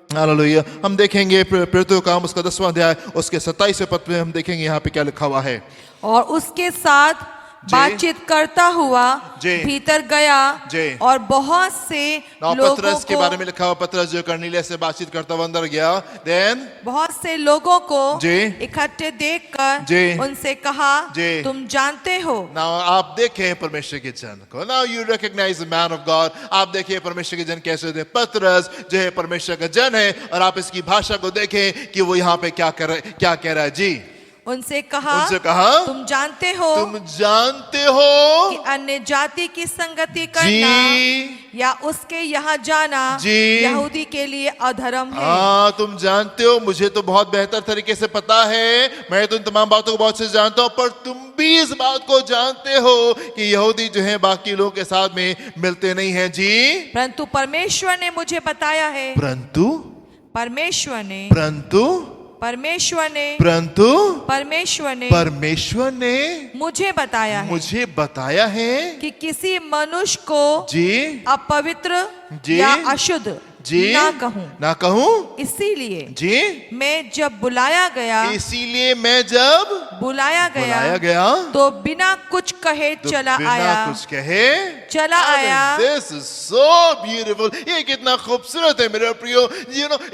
hallelujah. हम देखेंगे प्रेरितों का काम उसका 10वां अध्याय उसके 27वें पद में हम देखेंगे यहाँ पे क्या लिखा हुआ है।
और उसके साथ बातचीत करता हुआ भीतर गया और बहुत से लोगों
पतरस के
को,
बारे में लिखा हुआ, पतरस जो कर्नेलियस से बातचीत करता हुआ अंदर गया, देन
बहुत से लोगों को इकट्ठे देखकर उनसे कहा, तुम जानते हो।
नाउ आप देखें परमेश्वर के जन को, now you recognise the man of God. आप देखिए परमेश्वर के जन कैसे होते हैं। पतरस जो है परमेश्वर का जन है और आप इसकी भाषा को देखें कि वो यहाँ पे क्या कह रहा है। जी, उनसे कहा
तुम जानते हो
कि
अन्य जाति की संगति करना या उसके यहाँ जाना यहूदी के लिए अधर्म है।
हाँ, तुम जानते हो, मुझे तो बहुत बेहतर तरीके से पता है, मैं तो इन तमाम बातों को बहुत से जानता हूँ, पर तुम भी इस बात को जानते हो कि यहूदी जो है बाकी लोगों के साथ में मिलते नहीं है। जी,
परंतु परमेश्वर ने मुझे बताया है, परमेश्वर ने मुझे बताया है कि किसी मनुष्य को अपवित्र या अशुद्ध ना कहूं। इसीलिए मैं जब बुलाया गया तो बिना कुछ कहे चला आया।
This is so beautiful. ये कितना खूबसूरत है मेरे प्रियो।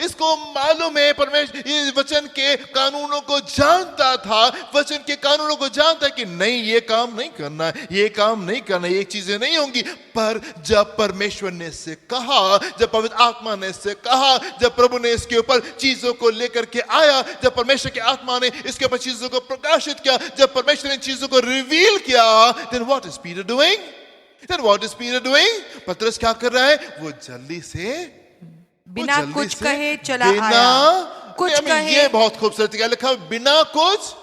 इसको मालूम है परमेश्वर इस वचन के कानूनों को जानता था, वचन के कानूनों को जानता है कि नहीं ये काम नहीं करना, ये काम नहीं करना, ये चीजें नहीं होंगी। पर जब परमेश्वर ने इससे कहा, जब पवित्र आत्मा ने इससे कहा, जब प्रभु ने इसके ऊपर चीजों को लेकर के आया, जब परमेश्वर की आत्मा ने इसके ऊपर चीजों को प्रकाशित किया, जब परमेश्वर ने चीजों को रिवील किया, then what is Peter doing? पतरस क्या कर रहा है? वो जल्दी से
बिना कुछ कहे चला आया। कुछ कहे,
ये बहुत खूबसूरत क्या लिखा, बिना कुछ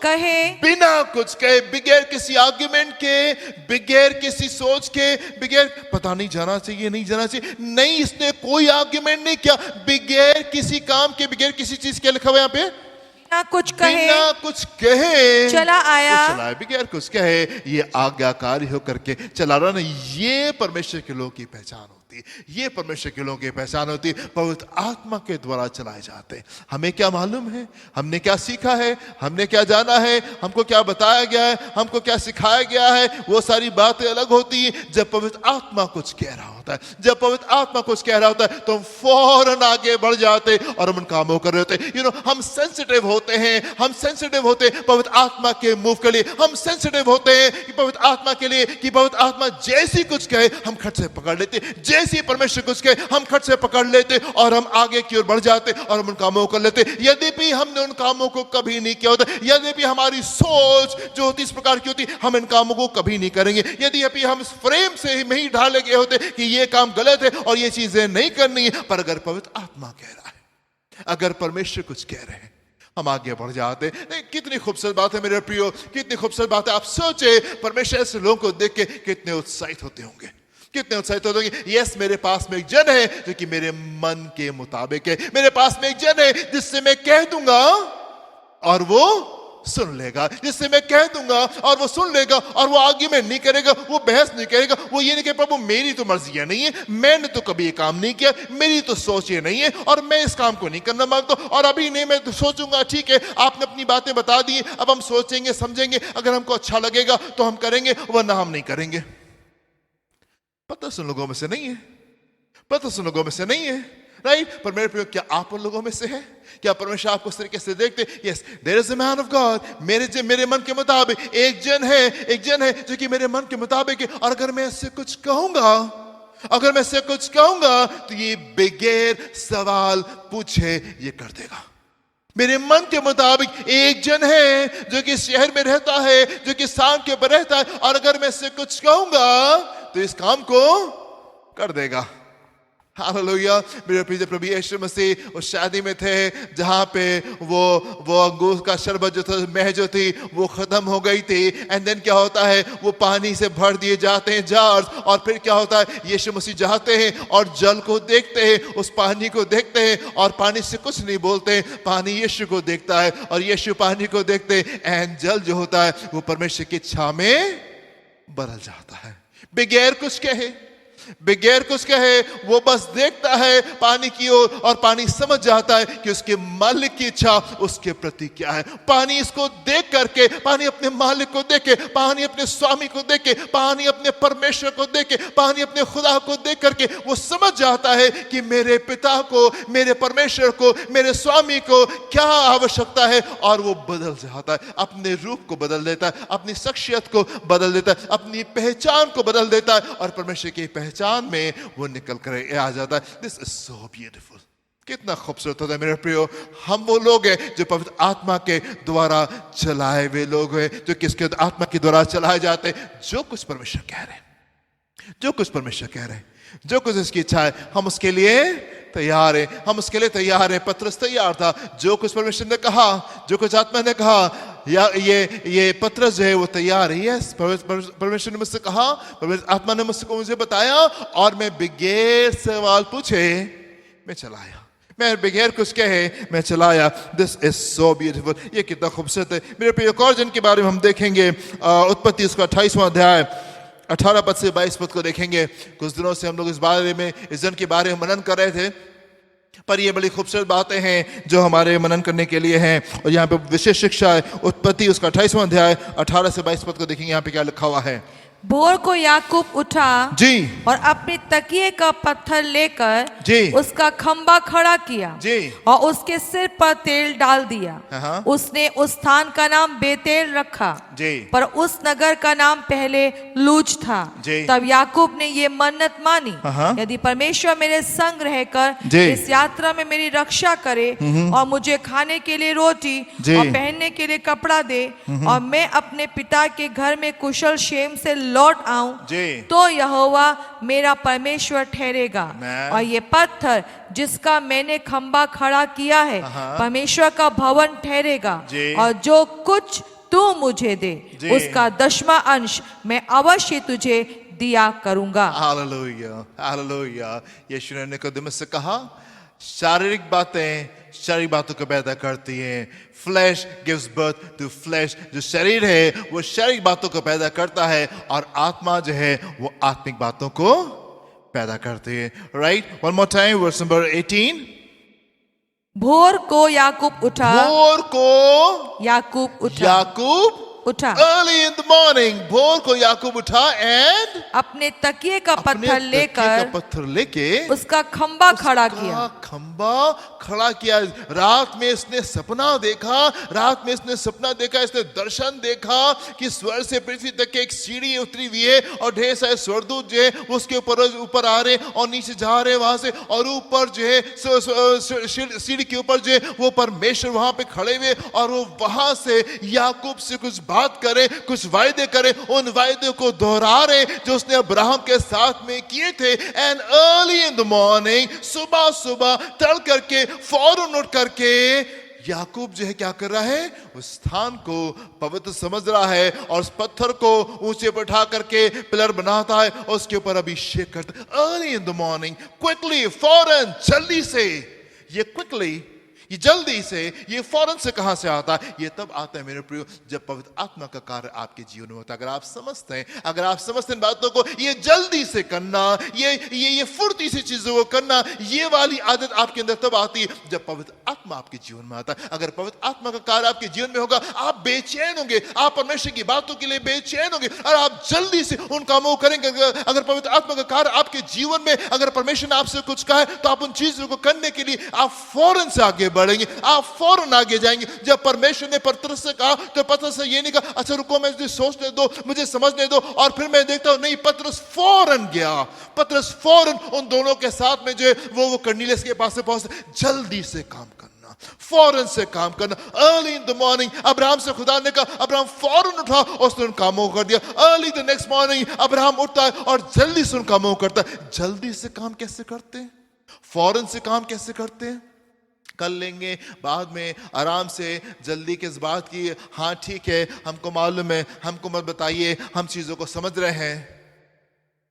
कहे, बगैर किसी आर्गुमेंट के, बगैर किसी सोच के, बगैर पता नहीं जाना चाहिए नहीं जाना चाहिए, नहीं, इसने कोई आर्गुमेंट नहीं किया, बगैर किसी काम के, बगैर किसी चीज क्या लिखा हुआ यहाँ पे,
बिना कुछ कहे चला आया।
बगैर कुछ कहे ये आज्ञाकारी होकर के चला रहा ना। ये परमेश्वर के लोगों की पहचान होती है, ये परमेश्वर के लोगों की पहचान होती है, पवित्र आत्मा के द्वारा चलाए जाते हैं। हमें क्या मालूम है, हमने क्या सीखा है, हमने क्या जाना है, हमको क्या बताया गया है, हमको क्या सिखाया गया है, वो सारी बातें अलग होती है जब पवित्र आत्मा कुछ कह रहा हो। होता है, जब पवित्र आत्मा कुछ कह रहा होता है तो हम फौरन आगे बढ़ जाते और हम उन कामों कर रहे होते। हम सेंसिटिव होते हैं, हम सेंसिटिव होते हैं पवित्र आत्मा के मूव के लिए, हम सेंसिटिव होते हैं कि पवित्र आत्मा के लिए, कि पवित्र आत्मा जैसी कुछ कहे हम खट से पकड़ लेते, जैसी परमेश्वर कुछ कहे हम खट से पकड़ लेते और हम आगे की ओर बढ़ जाते और हम उन कामों को कर लेते। यद्यपि हमने उन कामों को कभी नहीं किया होता, यद्यपि हमारी सोच जो होती इस प्रकार की होती, हम इन कामों को कभी नहीं करेंगे, यद्यपि हम इस फ्रेम से ही नहीं ढाले गए होते कि ये काम गलत है और ये चीजें नहीं करनी है। पर अगर पवित्र आत्मा कह रहा है, अगर परमेश्वर कुछ कह रहे हैं, हम आगे बढ़ जाते। नहीं, कितनी खूबसूरत बात है मेरे प्रियो, कितनी खूबसूरत बात है। आप सोचे परमेश्वर ऐसे लोगों को देख के कितने उत्साहित होते होंगे, कितने उत्साहित होते होंगे। यस, मेरे पास में एक जन है जो कि मेरे मन के मुताबिक है, मेरे पास में एक जन है जिससे मैं कह दूंगा और वो सुन लेगा, जिससे मैं कह दूंगा और वो सुन लेगा और वो आगे में नहीं करेगा, वो बहस नहीं करेगा, वो ये नहीं कहे प्रभु मेरी तो मर्जी ये नहीं है, मैंने तो कभी ये काम नहीं किया, मेरी तो सोच ये नहीं है और मैं इस काम को नहीं करना मांगता और अभी नहीं, मैं तो सोचूंगा। ठीक है, आपने अपनी बातें बता दी, अब हम सोचेंगे समझेंगे, अगर हमको अच्छा लगेगा तो हम करेंगे वरना हम नहीं करेंगे। पता सुन लोगों में से नहीं है, पता सुन लोगों में से नहीं है, राइट। पर मेरे प्रियो, क्या आप उन लोगों में से है? क्या परमेश्वर आपको इस तरीके से देखते? Yes, there is a man of God, मेरे मन के मुताबिक एक जन है जो कि मेरे मन के मुताबिक है। और अगर मैं इससे कुछ कहूंगा, अगर मैं इससे कुछ कहूंगा तो ये बगैर सवाल पूछे ये कर देगा। मेरे मन के मुताबिक एक जन है जो कि शहर में रहता है, जो कि स्थान के ऊपर रहता है, और अगर मैं इससे कुछ कहूंगा तो इस काम को कर देगा। हालेलुया। मेरे प्रिय प्रभु यीशु मसीह उस शादी में थे जहां पे वो अंगूर का शरबत जो था, मह जो थी वो खत्म हो गई थी। एंड देन क्या होता है, वो पानी से भर दिए जाते हैं जार्स, और फिर क्या होता है, यीशु मसीह जाते हैं और जल को देखते हैं, उस पानी को देखते हैं और पानी से कुछ नहीं बोलते, पानी यीशु को देखता है और यीशु पानी को देखते हैं। एंड जल जो होता है वो परमेश्वर की इच्छा में बदल जाता है, बगैर कुछ कहे, बगैर कुछ कहे। वो बस देखता है पानी की ओर और पानी समझ जाता है कि उसके मालिक की इच्छा उसके प्रति क्या है। पानी इसको देख करके, पानी अपने मालिक को देख के, पानी अपने स्वामी को देख के, पानी अपने परमेश्वर को देख के, पानी अपने खुदा को देख करके वो समझ जाता है कि मेरे पिता को, मेरे परमेश्वर को, मेरे स्वामी को क्या आवश्यकता है। और वो बदल जाता है, अपने रूप को बदल देता है, अपनी शख्सियत को बदल देता है, अपनी पहचान को बदल देता है और परमेश्वर की पहचान में वो निकल कर आ जाता है। This is so beautiful. कितना खूबसूरत होता है मेरे प्रियो। हम वो लोग हैं जो पवित्र आत्मा के द्वारा चलाए हुए लोग हैं, जो किसके आत्मा के द्वारा चलाए जाते हैं। जो कुछ परमेश्वर कह रहे हैं, जो कुछ परमेश्वर कह रहे हैं, जो कुछ इसकी इच्छा है, हम उसके लिए तैयार है, हम उसके लिए तैयार है। पत्रस तैयार था, जो कुछ परमेश्वर ने कहा, जो कुछ आत्मा ने कहा, या ये पत्रस जो है वो तैयार है। यस, परमेश्वर ने मुझसे कहा, परमेश्वर आत्मा ने मुझे बताया और मैं बगैर सवाल पूछे मैं चलाया, मैं बगैर कुछ कहे मैं चलाया। This is so beautiful. ये कितना खूबसूरत है मेरे प्रिय। एक और जन के बारे में हम देखेंगे, उत्पत्ति उसका 28वां अध्याय 18 पद से 22 पद को देखेंगे। कुछ दिनों से हम लोग इस बारे में, इस जन के बारे में मनन कर रहे थे, पर ये बड़ी खूबसूरत बातें हैं जो हमारे मनन करने के लिए हैं। और यहाँ पे विशेष शिक्षा है। उत्पत्ति उसका 28वां अध्याय 18 से 22 पद को देखेंगे। यहाँ पे क्या लिखा हुआ है।
भोर को याकूब उठा
जी
और अपने तकिए का पत्थर लेकर
जी
उसका खंबा खड़ा किया
जी
और उसके सिर पर तेल डाल दिया।
हाँ।
उसने उस स्थान का नाम बेतेल रखा
जी
पर उस नगर का नाम पहले लूज था।
जी।
तब याकूब ने ये मन्नत मानी,
हाँ।
यदि परमेश्वर मेरे संग रहकर
जी।
इस यात्रा में मेरी रक्षा करे और मुझे खाने के लिए रोटी
जी।
और पहनने के लिए कपड़ा दे और मैं अपने पिता के घर में कुशल क्षेम से लौट आऊं, तो यहोवा मेरा परमेश्वर ठहरेगा और ये पत्थर जिसका मैंने खंबा खड़ा किया है परमेश्वर का भवन ठहरेगा। और जो कुछ तू मुझे दे उसका 10वां अंश मैं अवश्य तुझे दिया करूंगा।
Hallelujah, hallelujah. यीशु ने निकोदेमुस से कहा, शारीरिक बातों को पैदा करती हैं। Flesh gives birth to flesh. जो शरीर है वो शारीरिक बातों को पैदा करता है और आत्मा जो है वो आत्मिक बातों को पैदा करती है। Right, one more time, verse number 18।
भोर को याकूब उठा,
भोर को
याकूब उठा,
याकूब
उठा,
early in the morning, भोर को याकूब उठा and
अपने तकिए का
अपने
पत्थर
तकिए का
लेकर
पत्थर लेके
उसका खंबा खड़ा किया।
उसका खंबा खड़ा किया। रात में इसने सपना देखा, रात में इसने सपना देखा, इसने दर्शन देखा कि स्वर्ग से पृथ्वी तक की एक सीढ़ी उतरी हुई है और ढेर सारे स्वर्गदूत जो है उसके ऊपर आ रहे और नीचे जा रहे वहां से, और ऊपर जो है सीढ़ी के ऊपर जो है वो परमेश्वर वहां पे खड़े हुए और वो वहां से याकूब से कुछ बात करे, कुछ वायदे करे, उन वायदे को दोहरा रहे जो उसने अब्राहम के साथ में किए थे। And early in the morning, सुबह सुबह तड़ करके फौरन उठ करके याकूब जो है क्या कर रहा है, उस स्थान को पवित्र समझ रहा है और उस पत्थर को ऊंचे पर उठा करके पिलर बनाता है और उसके ऊपर अभिषेक करता है। Early in the morning, quickly, फौरन, जल्दी से। ये क्विकली, ये जल्दी से, ये फौरन से कहां से आता है? ये तब आता है मेरे प्रियो जब पवित्र आत्मा का कार्य आपके जीवन में होता है। अगर आप समझते हैं, अगर आप समझते हैं बातों को, ये जल्दी से करना, ये फुर्ती से चीजों को करना, ये वाली आदत आपके अंदर तब आती है जब पवित्र आत्मा आपके जीवन में आता है। अगर पवित्र आत्मा का कार्य आपके जीवन में होगा, आप बेचैन होंगे, आप परमेश्वर की बातों के लिए बेचैन होंगे और आप जल्दी से उन कामों को करेंगे। अगर पवित्र आत्मा का कार्य आपके जीवन में, अगर परमेश्वर ने आपसे कुछ कहा है तो आप उन चीजों को करने के लिए आप फौरन से आगे बढ़ेंगे, आप फौरन आगे जाएंगे। जब परमेश्वर ने पतरस से कहा तो पतरस से ये नहीं कहा अच्छा रुको मुझे सोचने दो, मुझे समझने दो और फिर मैं देखता हूं, नहीं, पतरस फौरन गया। पतरस फौरन उन दोनों के साथ में जो है वो कर्नेलियस के पास से पहुंचे। जल्दी से काम करना, फौरन से काम करना। Early in the morning Abraham से खुदा ने कहा, अब्राहम फौरन उठा और उसने उन कामों को कर दिया। Early the next morning Abraham उठता है और जल्दी से उन कामों को करता है। जल्दी से काम कैसे करते हैं, फौरन से काम कैसे करते हैं? कर लेंगे बाद में, आराम से, जल्दी किस बात की? हाँ ठीक है, हमको मालूम है, हमको मत बताइए, हम चीजों को समझ रहे हैं।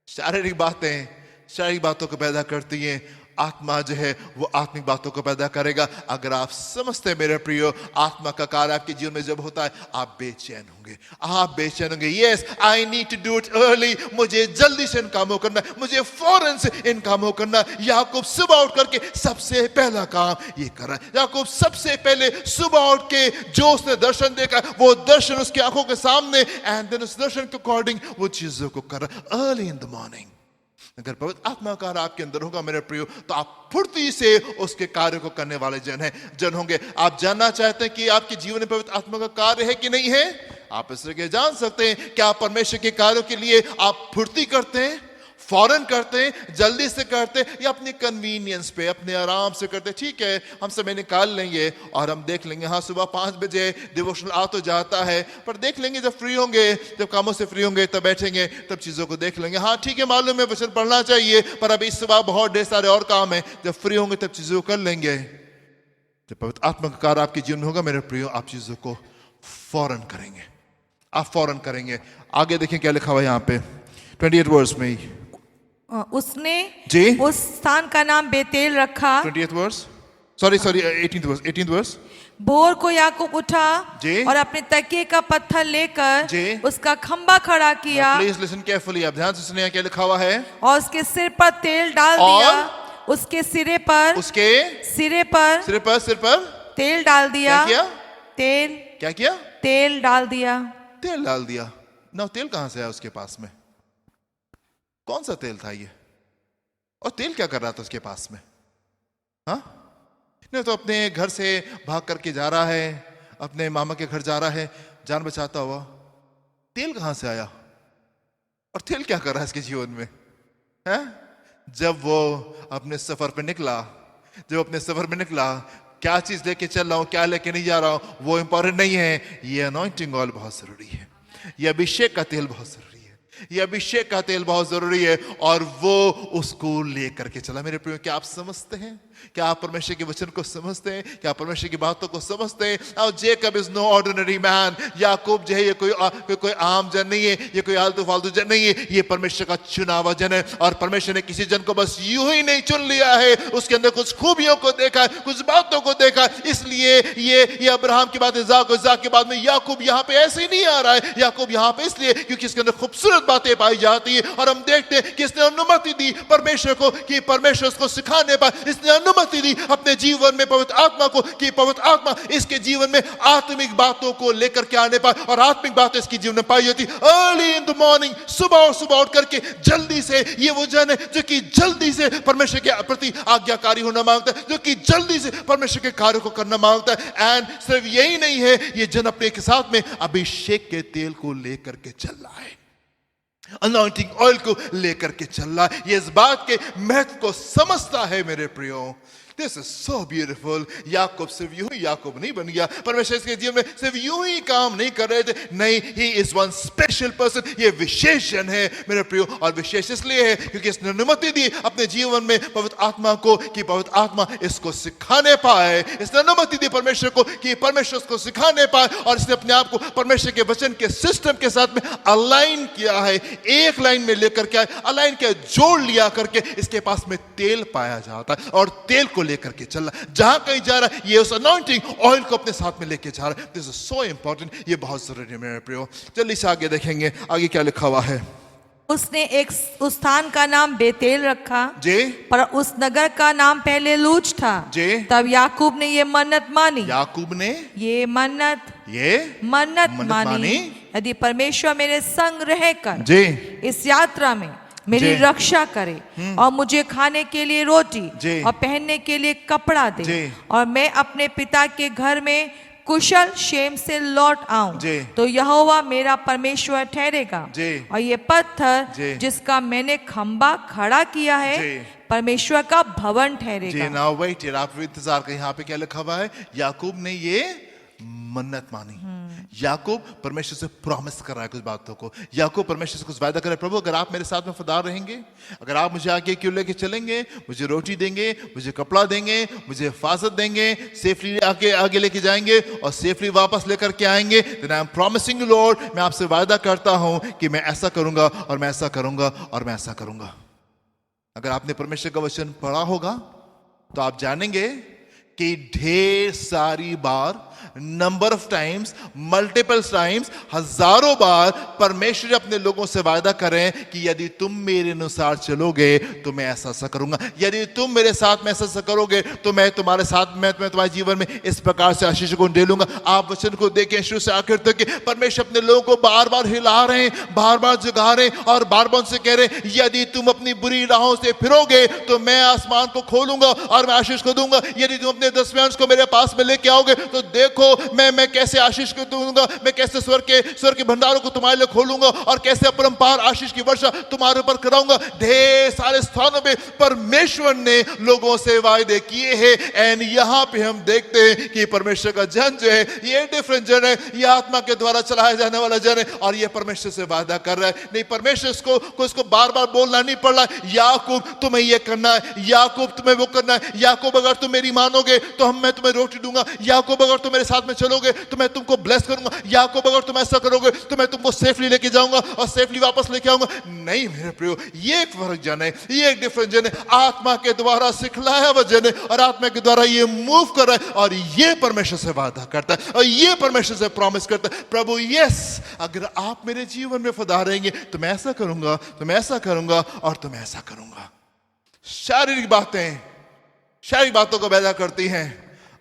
शारीरिक बातें शारीरिक बातों को पैदा करती हैं, आत्मा जो है वो आत्मिक बातों को पैदा करेगा। अगर आप समझते हैं मेरे प्रियो, आत्मा का कार्य आपके जीवन में जब होता है आप बेचैन होंगे, आप बेचैन होंगे। Yes, I need to do it early, मुझे जल्दी से इन कामों करना, मुझे फौरन से इन कामों करना। याकूब सुबह उठ करके सबसे पहला काम ये कर रहा है। याकूब सबसे पहले सुबह उठ के जो उसने दर्शन देखा वो दर्शन उसकी आंखों के सामने, एंड देन उस दर्शन के अकॉर्डिंग वो चीजों को कर रहा है। अर्ली इन द मॉर्निंग अगर पवित्र आत्मा का कार्य आपके अंदर होगा मेरे प्रियो, तो आप फुर्ती से उसके कार्य को करने वाले जन होंगे। आप जानना चाहते हैं कि आपके जीवन में पवित्र आत्मा का कार्य है कि नहीं है? आप इसलिए जान सकते हैं कि आप परमेश्वर के कार्यों के लिए आप फुर्ती करते हैं, फौरन करते हैं, जल्दी से करते हैं, या अपने कन्वीनियंस पे, अपने आराम से करते हैं। ठीक है, हम समय निकाल लेंगे और हम देख लेंगे। हाँ, सुबह 5 बजे डिवोशनल आ तो जाता है, पर देख लेंगे जब फ्री होंगे, जब कामों से फ्री होंगे तब बैठेंगे, तब चीजों को देख लेंगे। हाँ ठीक है, मालूम है वचन पढ़ना चाहिए, पर अभी सुबह बहुत ढेर सारे और काम है, जब फ्री होंगे तब चीजों को कर लेंगे। जब पवित्र आत्मा का कार्य आपके जीवन में होगा मेरे प्रियो, आप चीजों को फौरन करेंगे, आप फौरन करेंगे। आगे देखें क्या लिखा हुआ यहाँ पे 28 वर्स में ही।
उसने
जी
उस स्थान का नाम बेतेल रखा।
20th verse, sorry 18th verse.
भोर को याकूब उठा
जी।
और अपने तकिए का पत्थर
जी।
लेकर उसका खंबा खड़ा किया।
प्लीज लिसन केयरफुली, आप ध्यान से सुनिए क्या लिखा हुआ है।
और उसके सिर पर तेल डाल दिया, उसके सिरे पर,
उसके
सिरे पर,
सिर पर
तेल डाल दिया।
क्या किया?
तेल,
क्या किया?
तेल डाल दिया।
तेल डाल दिया। ना तेल कहां से आया उसके पास में? कौन सा तेल था ये? और तेल क्या कर रहा था उसके पास में? हाँ, नहीं तो अपने घर से भाग करके जा रहा है, अपने मामा के घर जा रहा है जान बचाता हुआ। तेल कहां से आया और तेल क्या कर रहा है इसके जीवन में? है? जब वो अपने सफर पे निकला, क्या चीज लेके चल रहा हूं, क्या लेके नहीं जा रहा हूं, वो इंपॉर्टेंट नहीं है। ये अनॉइंटिंग ऑयल बहुत जरूरी है, ये अभिषेक का तेल बहुत जरूरी है, ये अभिषेक का तेल बहुत जरूरी है। और वो उसको लेकर के चला। मेरे प्रियो, क्या आप समझते हैं? क्या आप परमेश्वर के वचन को समझते हैं? क्या आप परमेश्वर की बातों को समझते हैं? और Jacob is no ordinary man. याकूब जो है ये कोई आम जन नहीं है, ये कोई आलतू फालतू जन नहीं है, ये परमेश्वर का चुना हुआ जन है। और परमेश्वर ने किसी जन को बस यूं ही नहीं चुन लिया है, उसके अंदर कुछ खूबियों को देखा है, कुछ बातों को देखा है। इसलिए ये अब्राहम की बात, इज़ाक के बाद में याकूब यहाँ पे ऐसे ही नहीं आ रहा है। याकूब यहाँ पे इसलिए क्योंकि इसके अंदर खूबसूरत बातें पाई जाती है। और हम देखते हैं कि इसने अनुमति दी परमेश्वर को कि परमेश्वर उसको सिखाने पर, इसने अनुमति दी अपने जीवन में पवित्र आत्मा को कि पवित्र आत्मा इसके जीवन में आत्मिक बातों को लेकर के आने पाए और आत्मिक बातें इसके जीवन में पाई जाती। अर्ली इन द मॉर्निंग, सुबह उठ करके जल्दी से, ये वो जन है जो कि जल्दी से परमेश्वर के प्रति आज्ञाकारी होना मांगता है, जो कि जल्दी से परमेश्वर के कार्य को करना मांगता है। एंड सिर्फ यही नहीं है, ये जन अपने के साथ में अभिषेक के तेल को लेकर के चल रहा है, अनॉइंटिंग ऑयल को लेकर के चल रहा है। ये इस बात के महत्व को समझता है मेरे प्रियो। This is so beautiful। याकूब सिर्फ यूं ही याकूब नहीं बन गया, परमेश्वर इसके जीवन में सिर्फ यूं ही काम नहीं कर रहे थे, नहीं, he is one special person। ये विशेषण है मेरे प्रियो, और विशेष इसलिए है क्योंकि इसने अनुमति दी अपने जीवन में पवित्र आत्मा को कि पवित्र आत्मा इसको सिखाने पाए। इसने अनुमति दी परमेश्वर को कि परमेश्वर इसको सिखाने पाए, और इसने अपने आप को परमेश्वर के वचन के सिस्टम के साथ में अलाइन किया है, एक लाइन में लेकर के अलाइन किया, जोड़ लिया करके इसके पास में तेल पाया जाता है, और तेल को लेकर के चल रहा, जहां कहीं जा रहा है ये उस अनॉइंटिंग ऑयल को अपने साथ में लेके जा रहा है। दिस इज सो इंपॉर्टेंट, ये बहुत जरूरी है मेरे प्रियो। चलिए इसे आगे देखेंगे, आगे क्या लिखा हुआ है।
उसने एक उस स्थान का नाम बेतेल रखा
जी,
पर उस नगर का नाम पहले लूज था
जी।
तब याकूब ने ये मन्नत मानी,
याकूब ने
ये मन्नत मानी, यदि परमेश्वर मेरे संग रहकर
जी
इस यात्रा में मेरी
जी।
रक्षा करे और मुझे खाने के लिए रोटी
जी।
और पहनने के लिए कपड़ा दे
जी।
और मैं अपने पिता के घर में कुशल क्षेम से लौट आऊं,
जी।
तो यहोवा मेरा परमेश्वर ठहरेगा
जी।
और ये पत्थर
जी।
जिसका मैंने खंबा खड़ा किया है
जी।
परमेश्वर का भवन
जी।
ठहरेगा।
नाउ वेट, आप इंतजार करें, यहाँ पे क्या लिखा हुआ है। याकूब ने ये मन्नत मानी। याकूब परमेश्वर से प्रॉमिस कर रहा है कुछ बातों को। याकूब परमेश्वर से कुछ वायदा कर रहा है, प्रभु अगर आप मेरे साथ में वफादार रहेंगे, अगर आप मुझे आगे क्यों लेके चलेंगे, मुझे रोटी देंगे, मुझे कपड़ा देंगे, मुझे हिफाजत देंगे, सेफली आगे लेके जाएंगे और सेफली वापस लेकर के आएंगे, then I am promising Lord, मैं आपसे वायदा करता हूं कि मैं ऐसा करूंगा और मैं ऐसा करूंगा और मैं ऐसा करूंगा। अगर आपने परमेश्वर का वचन पढ़ा होगा तो आप जानेंगे कि ढेर सारी बार, number of times, multiple times, हजारों बार परमेश्वर अपने लोगों से वायदा करें कि यदि तुम मेरे अनुसार चलोगे तो मैं ऐसा ऐसा करूंगा, यदि तुम मेरे साथ में ऐसा ऐसा करोगे तो मैं तुम्हारे साथ में तुम्हारे जीवन में इस प्रकार से आशीष को दे लूंगा। आप वचन को देखें शुरू से आखिर तक, परमेश्वर अपने लोगों को बार बार हिला रहे हैं, बार बार जगा रहे हैं और बार बार उनसे कह रहे हैं यदि तुम अपनी बुरी राहों से फिरोगे तो मैं आसमान को खोलूंगा और मैं आशीष को दूंगा। यदि तुम अपने दसवें अंश को मेरे पास में लेके आओगे तो देखो मैं कैसे आशीष को दूंगा, मैं कैसे स्वर्ग के भंडारों को तुम्हारे लिए खोलूंगा और कैसे अपरंपार आशीष की वर्षा तुम्हारे ऊपर कराऊंगा। ढेर सारे स्थानों पे परमेश्वर ने लोगों से वायदे किए हैं। एंड यहाँ पे हम देखते हैं कि परमेश्वर का जन जो है ये डिफरेंट जन है, ये आत्मा के द्वारा चलाया जाने वाला जन है और ये परमेश्वर से वादा कर रहा है। नहीं, परमेश्वर इसको बार बार बोलना नहीं पड़ रहा है, याकूब तुम्हें ये करना है, याकूब तुम्हें वो करना है, याकूब अगर तुम मेरी मानोगे तो मैं तुम्हें रोटी दूंगा, याकूब अगर तुम मेरे साथ में चलोगे तो मैं तुमको ब्लेस करूंगा, याकूब अगर तुम ऐसा करोगे तो मैं तुमको सेफली लेके जाऊंगा और सेफली वापस लेके आऊंगा। नहीं मेरे प्रियो, ये एक फर्क जन है, ये एक डिफरेंट जन है, आत्मा के द्वारा सिखलाया हुआ जन है और आत्मा के द्वारा ये मूव कर रहा है और ये परमेश्वर से वादा करता है और ये परमेश्वर से प्रॉमिस करता है, प्रभु यस अगर आप मेरे जीवन में वफादार रहेंगे तो मैं ऐसा करूंगा, तो मैं ऐसा करूंगा और तो मैं ऐसा करूंगा। शारीरिक बातों को पैदा करती हैं,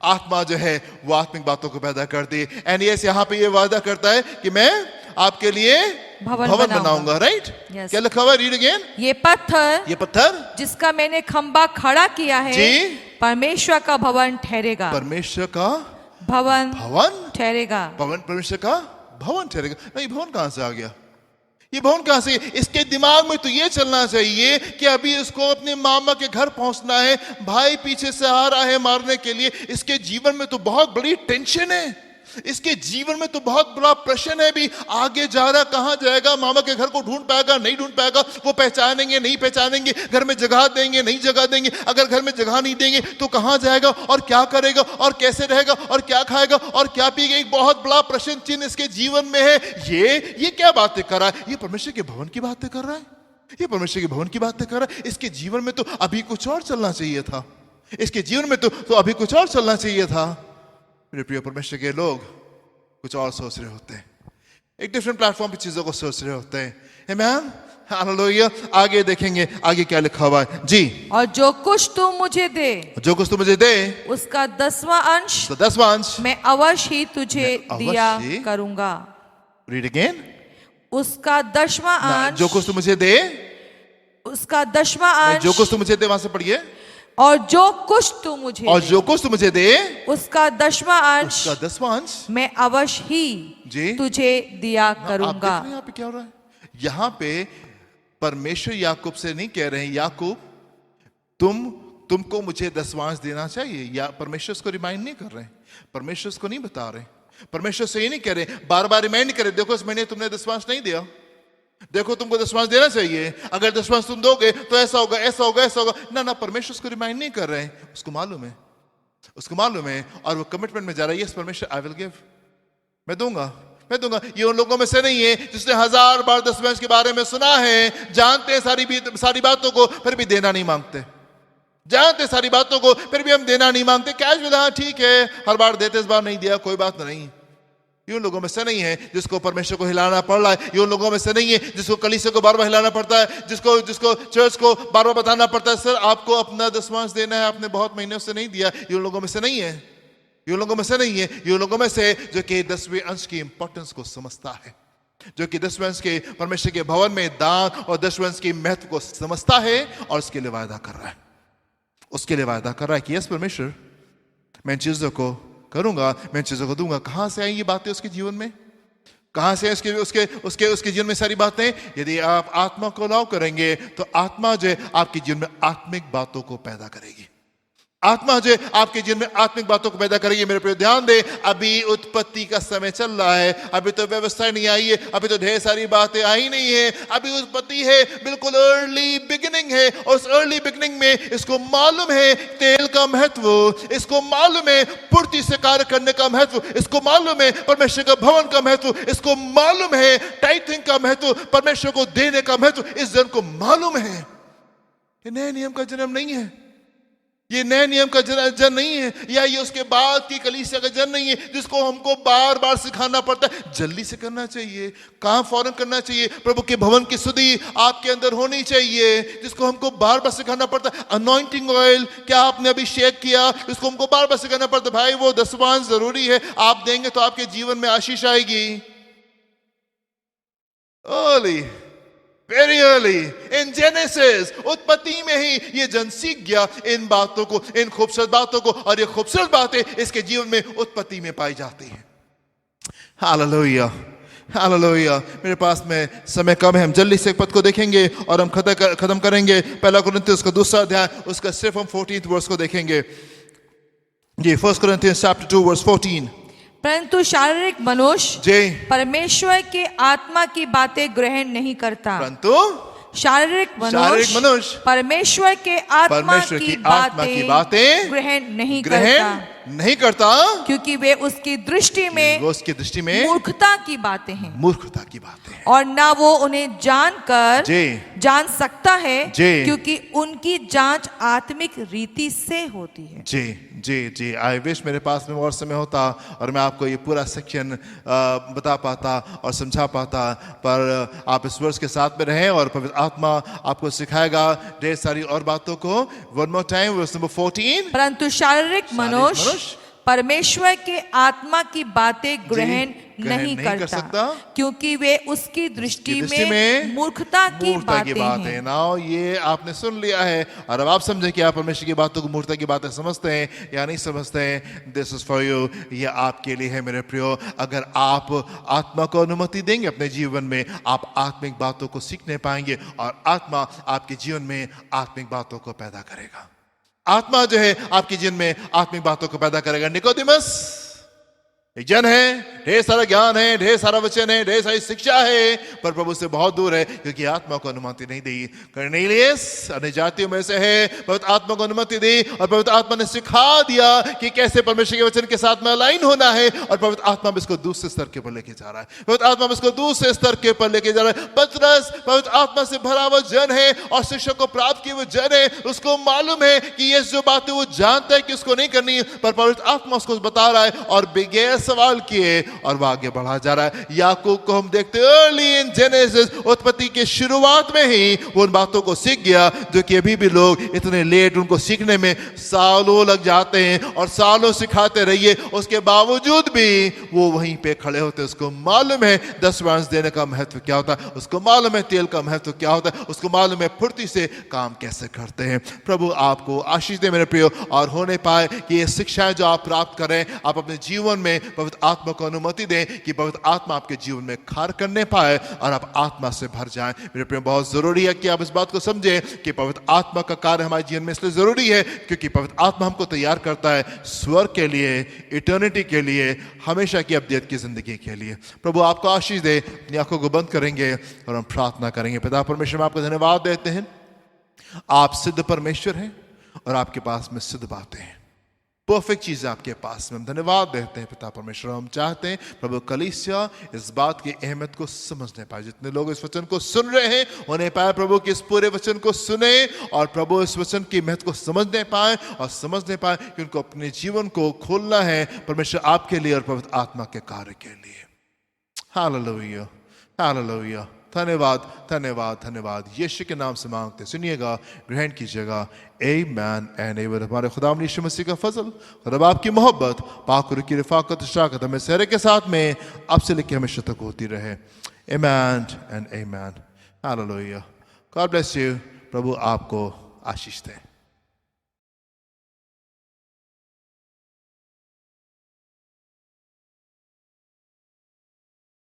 आत्मा जो है वो आत्मिक बातों को पैदा करती है। एंड यस यहाँ पे ये वादा करता है कि मैं आपके लिए भवन बनाऊंगा, राइट?
Yes.
क्या लिखा हुआ है? Read again.
ये पत्थर जिसका मैंने खंबा खड़ा किया है
जी,
परमेश्वर का भवन ठहरेगा,
परमेश्वर का
भवन
ठहरेगा, परमेश्वर का भवन ठहरेगा। नहीं, भवन कहां से आ गया? ये भवन कहां से? इसके दिमाग में तो ये चलना चाहिए कि अभी इसको अपने मामा के घर पहुंचना है, भाई पीछे से आ रहा है मारने के लिए, इसके जीवन में तो बहुत बड़ी टेंशन है, इसके जीवन में तो बहुत बड़ा प्रश्न है भी, आगे जा रहा कहां जाएगा, मामा के घर को ढूंढ पाएगा नहीं ढूंढ पाएगा, वो पहचानेंगे नहीं पहचानेंगे, घर में जगह देंगे नहीं जगह देंगे, अगर घर में जगह नहीं देंगे तो कहां जाएगा और क्या करेगा और कैसे रहेगा और क्या खाएगा और क्या पिएगा। एक बहुत बड़ा प्रश्न चिन्ह इसके जीवन में है। ये क्या बातें कर रहा है? ये परमेश्वर के भवन की बातें कर रहा है, ये परमेश्वर के भवन की बातें कर रहा है। इसके जीवन में तो अभी कुछ और चलना चाहिए था, इसके जीवन में तो अभी कुछ और चलना चाहिए था। मेरे प्रिय परमेश्वर के लोग कुछ और सोच रहे होते हैं, एक डिफरेंट प्लेटफॉर्म पे चीजों को सोच रहे होते हैं। आमेन, हालेलुया। आगे देखेंगे आगे क्या लिखा हुआ है जी।
और जो कुछ तू मुझे दे
जो कुछ तू मुझे दे
उसका 10वां अंश
तो 10वां अंश
मैं अवश्य ही तुझे
मैं
दिया
अवश्य
करूंगा।
Read again.
उसका 10वां अंश
जो कुछ तू मुझे दे
उसका 10वां अंश
जो कुछ तू मुझे दे, वहां से पढ़िए।
और जो कुछ तू मुझे
और
दे,
जो कुछ तू मुझे दे
उसका 10वां अंश
उसका 10वां अंश
मैं अवश्य ही
जी
तुझे दिया
आप देख
करूंगा।
रहे हैं यहाँ पे क्या हो रहा है? यहाँ पे परमेश्वर याकूब से नहीं कह रहे हैं याकूब तुमको मुझे 10वां अंश देना चाहिए, या परमेश्वर उसको रिमाइंड नहीं कर रहे हैं, परमेश्वर उसको नहीं बता रहे, परमेश्वर से ये नहीं कह रहे, बार बार रिमाइंड नहीं कर रहे, देखो इस महीने तुमने 10वां अंश नहीं दिया, देखो तुमको 10वां अंश देना चाहिए, अगर 10वां अंश तुम दोगे तो ऐसा होगा ऐसा होगा ऐसा होगा। ना ना, परमेश्वर उसको रिमाइंड नहीं कर रहे हैं, उसको मालूम है, उसको मालूम है, और वो कमिटमेंट में जा रहा है। यस परमेश्वर, आई विल गिव, मैं दूंगा मैं दूंगा। ये उन लोगों में से नहीं है जिसने 1000 बार 10वें अंश के बारे में सुना है, जानते हैं सारी बातों को, फिर भी देना नहीं मांगते, जानते सारी बातों को फिर भी हम देना नहीं मांगते। कैजुअल, हाँ ठीक है, हर बार देते, इस बार नहीं दिया, कोई बात नहीं। ये उन लोगों में से नहीं है जिसको परमेश्वर को हिलाना पड़ रहा है, ये उन लोगों में से नहीं है जिसको कलीसिया को बार बार हिलाना पड़ता है, जिसको चर्च को बार बार बताना पड़ता है, सर आपको अपना 10वां अंश देना है, आपने बहुत महीनों से नहीं दिया। ये उन लोगों में से नहीं है, ये लोगों में से नहीं है, ये लोगों में से जो कि 10वें अंश की इंपॉर्टेंस को समझता है, जो कि 10वें अंश के परमेश्वर के भवन में दान और 10वें अंश की महत्व को समझता है और उसके लिए वायदा कर रहा है, उसके लिए वायदा कर रहा है कि यस परमेश्वर, मैं इन चीजों को करूंगा, मैं इन चीजों को दूंगा। कहां से आई ये बातें उसके जीवन में? कहां से उसके जीवन में सारी बातें? यदि आप आत्मा को अलाउ करेंगे तो आत्मा जो है आपके जीवन में आत्मिक बातों को पैदा करेगी, आत्मा जो है आपके जीवन में आत्मिक बातों को पैदा करेगी। मेरे प्रिय ध्यान दे, अभी उत्पत्ति का समय चल रहा है, अभी तो व्यवस्था नहीं आई है, अभी तो ढेर सारी बातें आई नहीं है, अभी उत्पत्ति है, बिल्कुल अर्ली बिगिनिंग है। और उस अर्ली बिगिनिंग में इसको मालूम है तेल का महत्व, इसको मालूम है पूर्ति से कार्य करने का महत्व, इसको मालूम है परमेश्वर का भवन का महत्व, इसको मालूम है टाइथिंग का महत्व, परमेश्वर को देने का महत्व, इस जन को मालूम है। ये नए नियम का जन्म नहीं है, ये नए नियम का जन नहीं है, या ये उसके बाद की कलीसिया का जन नहीं है जिसको हमको बार बार सिखाना पड़ता है। जल्दी से करना चाहिए, काम फौरन करना चाहिए, प्रभु के भवन की स्तुति आपके अंदर होनी चाहिए, जिसको हमको बार बार सिखाना पड़ता है। अनॉइंटिंग ऑयल क्या आपने अभिषेक किया, इसको हमको बार बार सिखाना पड़ता है। भाई वो 10वां अंश जरूरी है, आप देंगे तो आपके जीवन में आशीष आएगी। Early, very early in genesis, उत्पत्ति में ही ये जन सीख गया इन बातों को, इन खूबसूरत बातों को, और ये खूबसूरत बातें इसके जीवन में उत्पत्ति में पाई जाती हैं। Hallelujah, hallelujah. मेरे पास में समय कम है, हम जल्दी से एक पद को देखेंगे और हम खत्म करेंगे। पहला कुरिन्थियंस का 2 अध्याय, उसका सिर्फ हम 14th वर्स को देखेंगे। ये 1 Corinthians chapter 2 verse 14।
परंतु शारीरिक मनुष्य
जी
परमेश्वर के आत्मा की बातें ग्रहण नहीं करता,
परंतु
शारीरिक मनुष्य परमेश्वर के आत्मा की बातें ग्रहण नहीं करता, क्योंकि वे उसकी दृष्टि में मूर्खता की बातें हैं,
मूर्खता की बातें हैं,
और ना वो उन्हें जान सकता है, क्योंकि उनकी जांच आत्मिक रीति से होती है।
जी जी जी, आई विश मेरे पास में और समय होता और मैं आपको ये पूरा सेक्शन बता पाता और समझा पाता, पर आप इस वर्ष के साथ में रहें और पवित्र आत्मा आपको सिखाएगा ढेर सारी और बातों को। One more time, verse number 14।
परंतु शारीरिक मनुष्य परमेश्वर के आत्मा की बातें ग्रहण नहीं कर सकता, क्योंकि वे उसकी दृष्टि में मूर्खता की बातें हैं।
नाउ ये आपने सुन लिया है, और अब आप समझे कि आप परमेश्वर की बातों को, मूर्खता की बातें समझते हैं या नहीं समझते हैं। दिस इज फॉर यू, ये आपके लिए है मेरे प्रियो। अगर आप आत्मा को अनुमति देंगे अपने जीवन में, आप आत्मिक बातों को सीखने पाएंगे, और आत्मा आपके जीवन में आत्मिक बातों को पैदा करेगा। आत्मा जो है आपके जीवन में आत्मिक बातों को पैदा करेगा। निकोदेमस एक जन है, ढेर सारा ज्ञान है, ढेर सारा वचन है, ढेर सारी शिक्षा है, पर प्रभु से बहुत दूर है, क्योंकि आत्मा को अनुमति नहीं दी। कर्नेलियस अन्य जातियों में से है, पवित्र आत्मा को अनुमति दी, और पवित्र आत्मा ने सिखा दिया कि कैसे परमेश्वर के वचन के साथ में अलाइन होना है, और पवित्र आत्मा इसको दूसरे स्तर के ऊपर लेके जा रहा है। पवित्र आत्मा इसको दूसरे स्तर के ऊपर लेके जा रहा है। पतरस पवित्र आत्मा से भरा हुआ जन है और शिक्षा को प्राप्त किए हुए जन है। उसको मालूम है कि ये जो बातें वो जानता है कि उसको नहीं करनी, पर पवित्र आत्मा उसको बता रहा है, और बगैर सवाल किए और वह आगे बढ़ा जा रहा है। याकूब को हम देखते अर्ली इन जेनेसिस, उत्पत्ति के शुरुआत में ही वो उन बातों को सीख गया जो कि अभी भी लोग इतने लेट उनको सीखने में सालों लग जाते हैं, और सालों सिखाते रहिए उसके बावजूद भी वो वहीं पे खड़े होते। उसको मालूम है 10 देने का महत्व क्या होता है, उसको मालूम है तेल का महत्व क्या होता है, उसको मालूम है फुर्ती से काम कैसे करते हैं। प्रभु आपको आशीष दे मेरे प्रियो, और होने पाए कि ये शिक्षाएं जो आप प्राप्त करें, आप अपने जीवन में पवित्र आत्मा को अनुमति दें कि पवित्र आत्मा आपके जीवन में कार्य करने पाए और आप आत्मा से भर जाएं। मेरे प्रियो, बहुत जरूरी है कि आप इस बात को समझें कि पवित्र आत्मा का कार्य हमारे जीवन में इसलिए जरूरी है क्योंकि पवित्र आत्मा हमको तैयार करता है स्वर्ग के लिए, इटर्निटी के लिए, हमेशा की अब्दियत की जिंदगी के लिए। प्रभु आपको आशीष दे। अपनी आंखों को बंद करेंगे और हम प्रार्थना करेंगे। पिता परमेश्वर, हम आपको धन्यवाद देते हैं, आप सिद्ध परमेश्वर हैं और आपके पास में सिद्ध बातें हैं, परफेक्ट चीजें आपके पास में। हम धन्यवाद देते हैं पिता परमेश्वर। हम चाहते हैं प्रभु कलीसिया इस बात की अहमियत को समझने पाए। जितने लोग इस वचन को सुन रहे हैं उन्हें पाए प्रभु कि इस पूरे वचन को सुने और प्रभु इस वचन की महत्व को समझने पाए और समझने पाए कि उनको अपने जीवन को खोलना है परमेश्वर आपके लिए और पवित्र आत्मा के कार्य के लिए। Hallelujah, hallelujah. धन्यवाद, धन्यवाद, धन्यवाद। यीशु के नाम से मांगते, सुनिएगा, ग्रहण कीजिएगा। आमीन एंड आमीन। हमारे खुदा यीशु मसीह का फजल और अब आपकी मोहब्बत, पाक की रफाकत, शराकत हमें सहरे के साथ में अब से लेकर हमेशा तक होती रहे। आमीन एंड आमीन। हालेलुया। God bless you. प्रभु आपको आशीष दे।